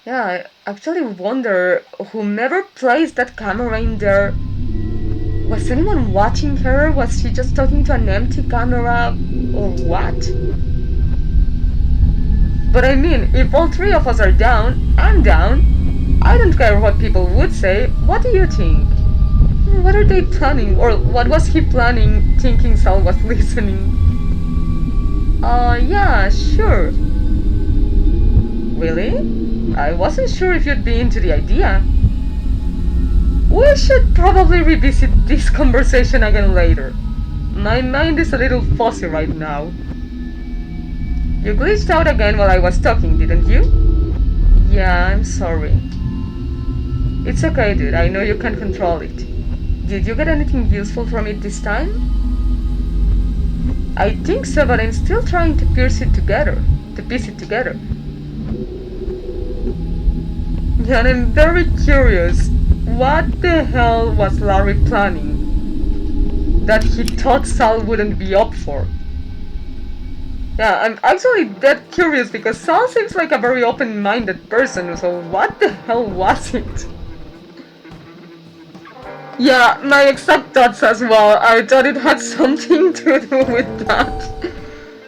Yeah, I actually wonder whomever placed that camera in there. Was anyone watching her? Was she just talking to an empty camera? Or what? But I mean, if all three of us are down, I'm down. I don't care what people would say. What do you think? What are they planning? Or what was he planning, thinking Sal was listening? Yeah, sure. Really? I wasn't sure if you'd be into the idea. We should probably revisit this conversation again later. My mind is a little fuzzy right now. You glitched out again while I was talking, didn't you? Yeah, I'm sorry. It's okay, dude. I know you can control it. Did you get anything useful from it this time? I think so, but I'm still trying to piece it together. Yeah, and I'm very curious. What the hell was Larry planning that he thought Sal wouldn't be up for? Yeah, I'm actually that curious because Sal seems like a very open-minded person, so what the hell was it? Yeah, my exact thoughts as well. I thought it had something to do with that.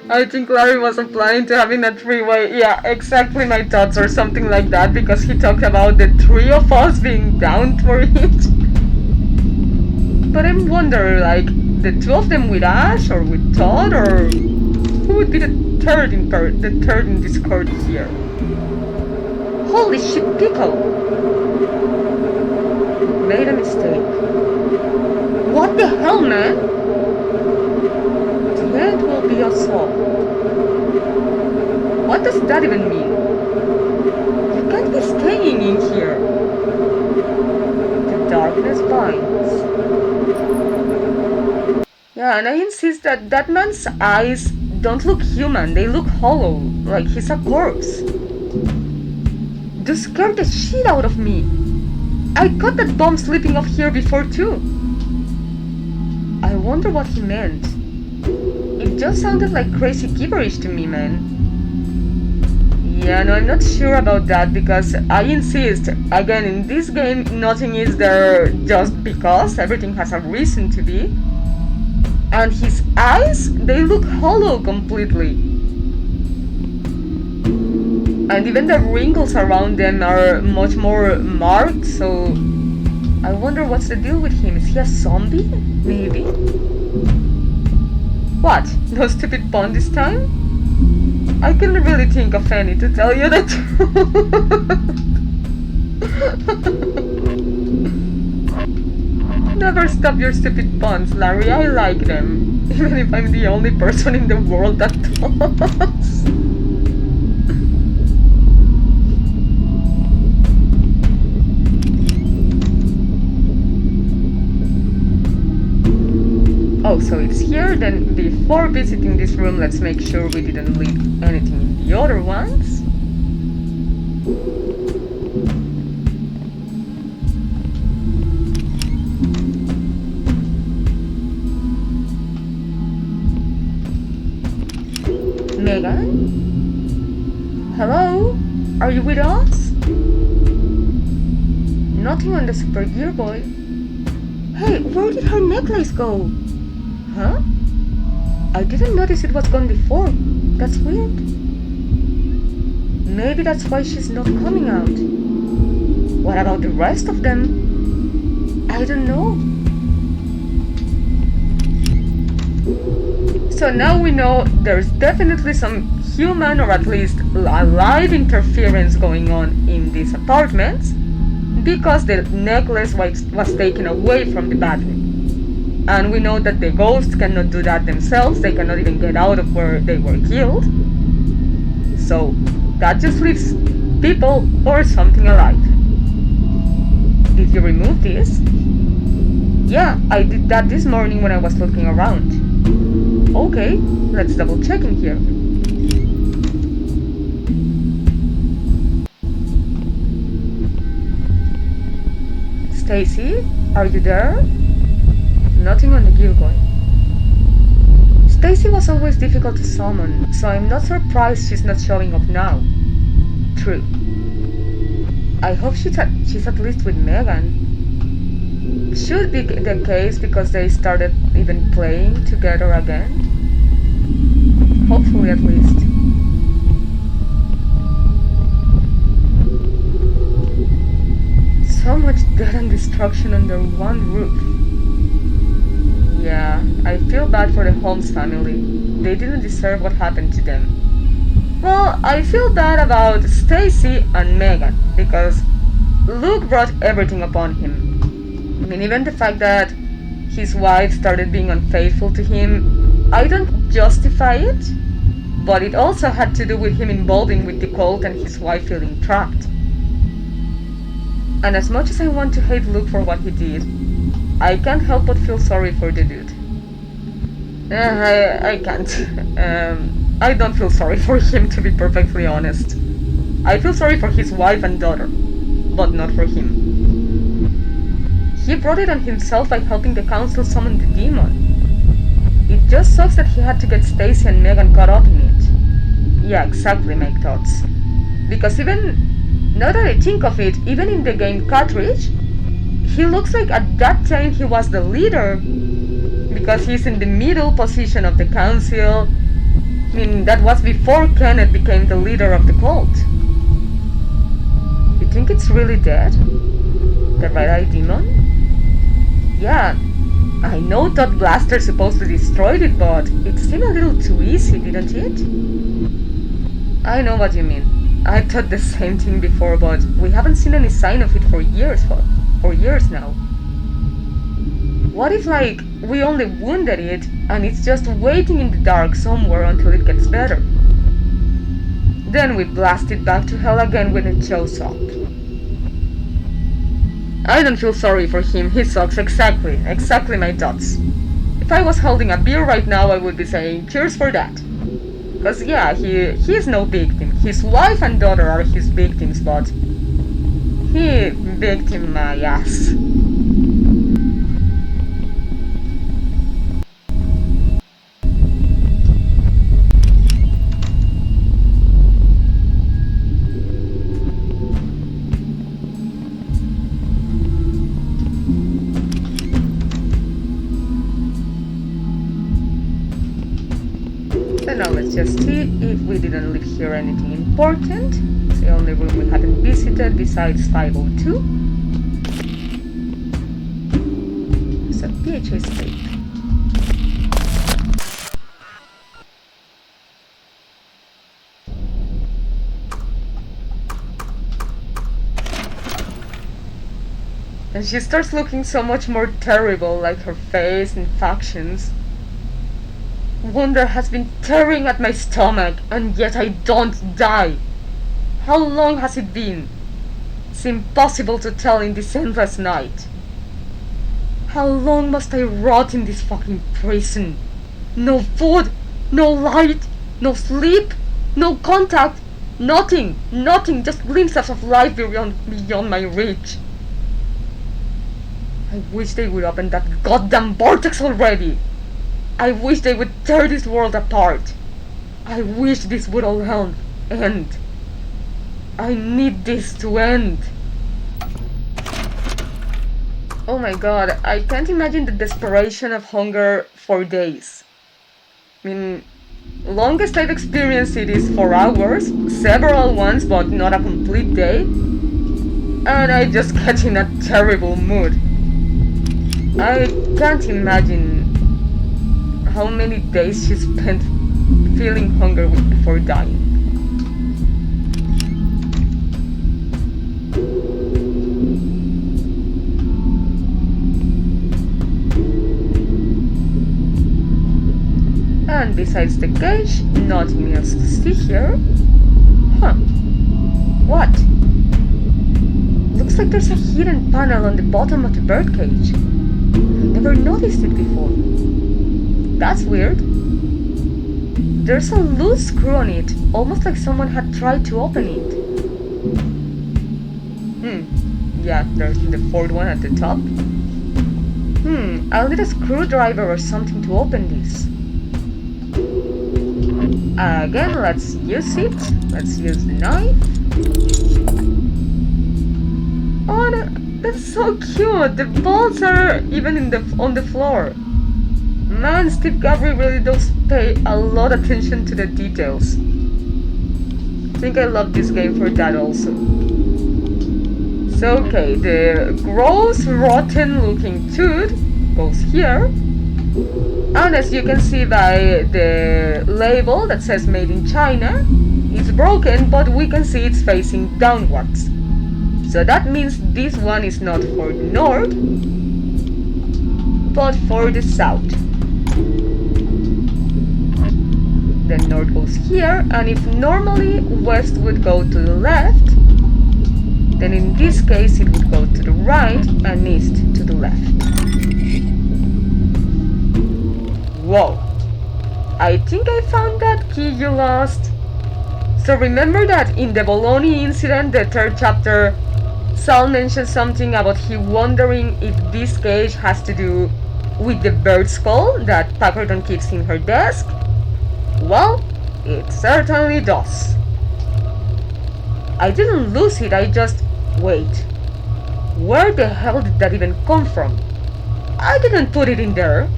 I think Larry was applying to having a three-way. Yeah, exactly my thoughts or something like that because he talked about the three of us being down for it. But I'm wondering, like, the two of them with Ash or with Todd, or who would be the third in Discord here? Holy shit, Pickle! Made a mistake. What the hell, man? The end will be us all. What does that even mean? You can't be staying in here. The darkness binds. Yeah, and I insist that that man's eyes don't look human, they look hollow, like he's a corpse. This scared the shit out of me. I caught that bomb slipping off here before too. I wonder what he meant. It just sounded like crazy gibberish to me, man. Yeah, no, I'm not sure about that because I insist, again, in this game, nothing is there just because, everything has a reason to be. And his eyes, they look hollow completely. And even the wrinkles around them are much more marked, so I wonder what's the deal with him. Is he a zombie? Maybe. What? No stupid pun this time? I couldn't really think of any, to tell you the truth. Never stop your stupid puns, Larry. I like them. Even if I'm the only person in the world that does. Oh, so it's here, then before visiting this room, let's make sure we didn't leave anything in the other ones. Megan? Hello? Are you with us? Nothing on the Super Gearboy. Hey, where did her necklace go? Huh? I didn't notice it was gone before. That's weird. Maybe that's why she's not coming out. What about the rest of them? I don't know. So now we know there's definitely some human or at least alive interference going on in these apartments because the necklace was taken away from the bathroom. And we know that the ghosts cannot do that themselves. They cannot even get out of where they were killed. So that just leaves people or something alive. Did you remove this? Yeah, I did that this morning when I was looking around. Okay, let's double check in here. Stacy, are you there? Nothing on the Gearboy. Stacy was always difficult to summon, so I'm not surprised she's not showing up now. True. I hope she's at least with Megan. Should be the case because they started even playing together again. Hopefully at least. So much death and destruction under one roof. Yeah, I feel bad for the Holmes family. They didn't deserve what happened to them. Well, I feel bad about Stacy and Megan because Luke brought everything upon him. I mean, even the fact that his wife started being unfaithful to him, I don't justify it, but it also had to do with him involving with the cult and his wife feeling trapped. And as much as I want to hate Luke for what he did, I can't help but feel sorry for the dude. I can't. I don't feel sorry for him, to be perfectly honest. I feel sorry for his wife and daughter, but not for him. He brought it on himself by helping the council summon the demon. It just sucks that he had to get Stacy and Megan caught up in it. Yeah, exactly my thoughts. Because even, now that I think of it, even in the game cartridge, He looks like at that time he was the leader, because he's in the middle position of the council. I mean, that was before Kenneth became the leader of the cult. You think it's really dead? The red-eyed demon? Yeah, I know that Blaster supposedly destroyed it, but it seemed a little too easy, didn't it? I know what you mean. I thought the same thing before, but we haven't seen any sign of it for years now. What if, like, we only wounded it and it's just waiting in the dark somewhere until it gets better? Then we blast it back to hell again when it shows up. I don't feel sorry for him, he sucks, exactly my thoughts. If I was holding a beer right now, I would be saying cheers for that. Cause yeah, he's no victim. His wife and daughter are his victims, but he victim my ass. So now let's just see if we didn't leave here anything important. It's the only room we haven't visited besides 502. It's a PHS tape. And she starts looking so much more terrible, like her face and factions. Wonder has been tearing at my stomach, and yet I don't die. How long has it been? It's impossible to tell in this endless night. How long must I rot in this fucking prison? No food, no light, no sleep, no contact, nothing, just glimpses of life beyond my reach. I wish they would open that goddamn vortex already. I wish they would tear this world apart. I wish this would all end. I need this to end. Oh my god, I can't imagine the desperation of hunger for days. I mean, longest I've experienced it is 4 hours, several ones, but not a complete day. And I just get in a terrible mood. I can't imagine how many days she spent feeling hunger before dying. And besides the cage, nothing else to see here. Huh. What? Looks like there's a hidden panel on the bottom of the birdcage. I never noticed it before. That's weird. There's a loose screw on it, almost like someone had tried to open it. Yeah, there's the fourth one at the top. I'll need a screwdriver or something to open this. Again, let's use it. Let's use the knife. Oh, that's so cute. The balls are even on the floor. Man, Steve Gabry really does pay a lot of attention to the details. I think I love this game for that also. So okay, the gross, rotten looking tooth goes here. And as you can see by the label that says made in China, it's broken, but we can see it's facing downwards. So that means this one is not for the north, but for the south. Then north goes here, and if normally west would go to the left, then in this case it would go to the right and east to the left. Whoa! I think I found that key you lost. So remember that in the Bologna incident, the 3rd chapter, Sal mentioned something about him wondering if this cage has to do with the bird skull that Packerton keeps in her desk? Well, it certainly does. I didn't lose it, I just... Wait. Where the hell did that even come from? I didn't put it in there.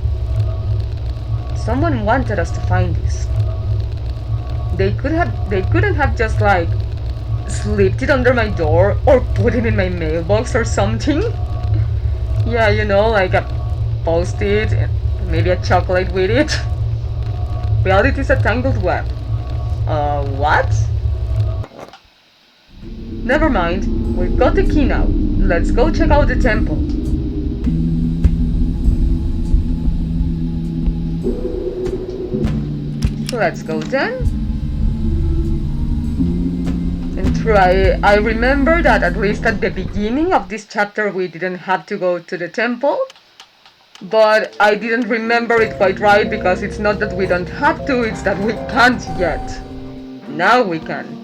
Someone wanted us to find this. They couldn't have just like slipped it under my door or put it in my mailbox or something. Yeah, you know, like a post-it and maybe a chocolate with it. Reality is a tangled web. What? Never mind. We've got the key now. Let's go check out the temple. Let's go then. And try. I remember that at least at the beginning of this chapter we didn't have to go to the temple. But I didn't remember it quite right because it's not that we don't have to, it's that we can't yet. Now we can.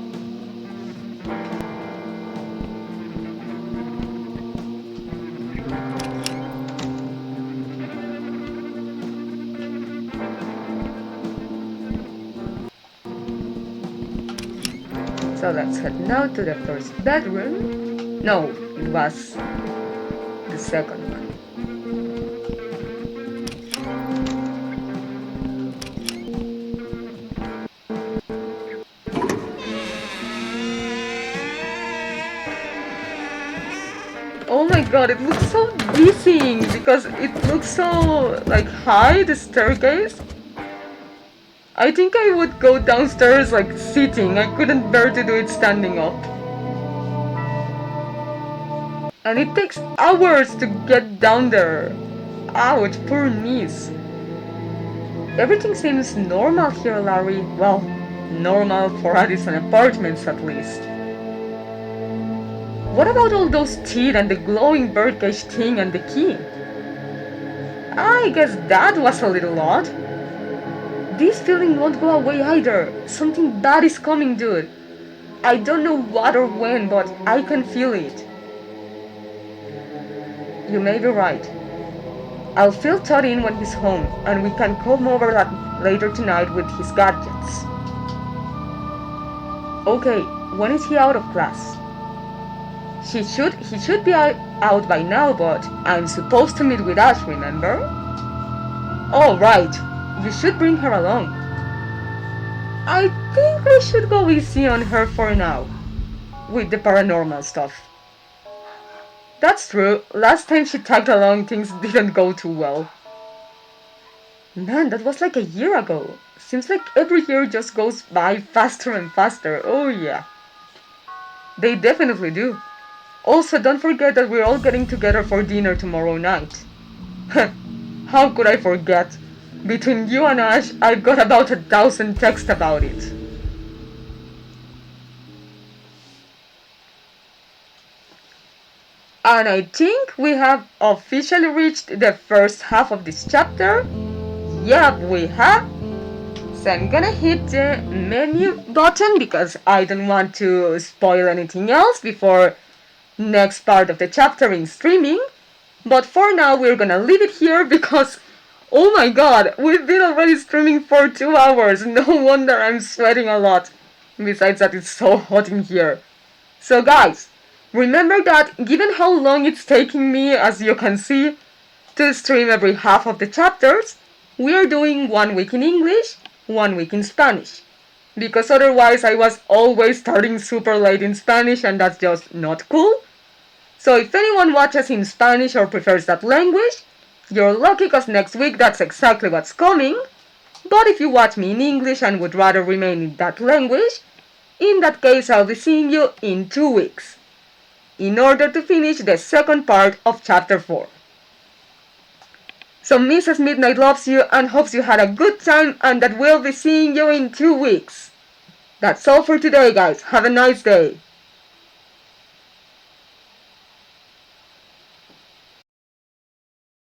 So let's head now to the first bedroom. No, it was the second one. Oh my god, it looks so dizzying because it looks so like high, the staircase. I think I would go downstairs like sitting. I couldn't bear to do it standing up. And it takes hours to get down there. Ouch, poor knees. Everything seems normal here, Larry. Well, normal for Addison Apartments at least. What about all those teeth and the glowing birdcage thing and the key? I guess that was a little odd. This feeling won't go away either. Something bad is coming, dude. I don't know what or when, but I can feel it. You may be right. I'll fill Todd in when he's home, and we can come over later tonight with his gadgets. Okay, when is he out of class? He should be out by now, but I'm supposed to meet with Ash, remember? Oh, right. You should bring her along. I think we should go easy on her for now. With the paranormal stuff. That's true. Last time she tagged along, things didn't go too well. Man, that was like a year ago. Seems like every year just goes by faster and faster. Oh yeah. They definitely do. Also, don't forget that we're all getting together for dinner tomorrow night. How could I forget? Between you and Ash, I've got about 1,000 texts about it. And I think we have officially reached the first half of this chapter. Yep, we have. So I'm gonna hit the menu button because I don't want to spoil anything else before next part of the chapter in streaming. But for now we're gonna leave it here because oh my god, we've been already streaming for 2 hours. No wonder I'm sweating a lot. Besides that, it's so hot in here. So guys, remember that given how long it's taking me, as you can see, to stream every half of the chapters, we are doing 1 week in English, 1 week in Spanish. Because otherwise I was always starting super late in Spanish and that's just not cool. So if anyone watches in Spanish or prefers that language, you're lucky because next week that's exactly what's coming. But if you watch me in English and would rather remain in that language, in that case I'll be seeing you in 2 weeks, in order to finish the second part of chapter 4. So Mrs. Midnight loves you and hopes you had a good time and that we'll be seeing you in 2 weeks. That's all for today, guys. Have a nice day.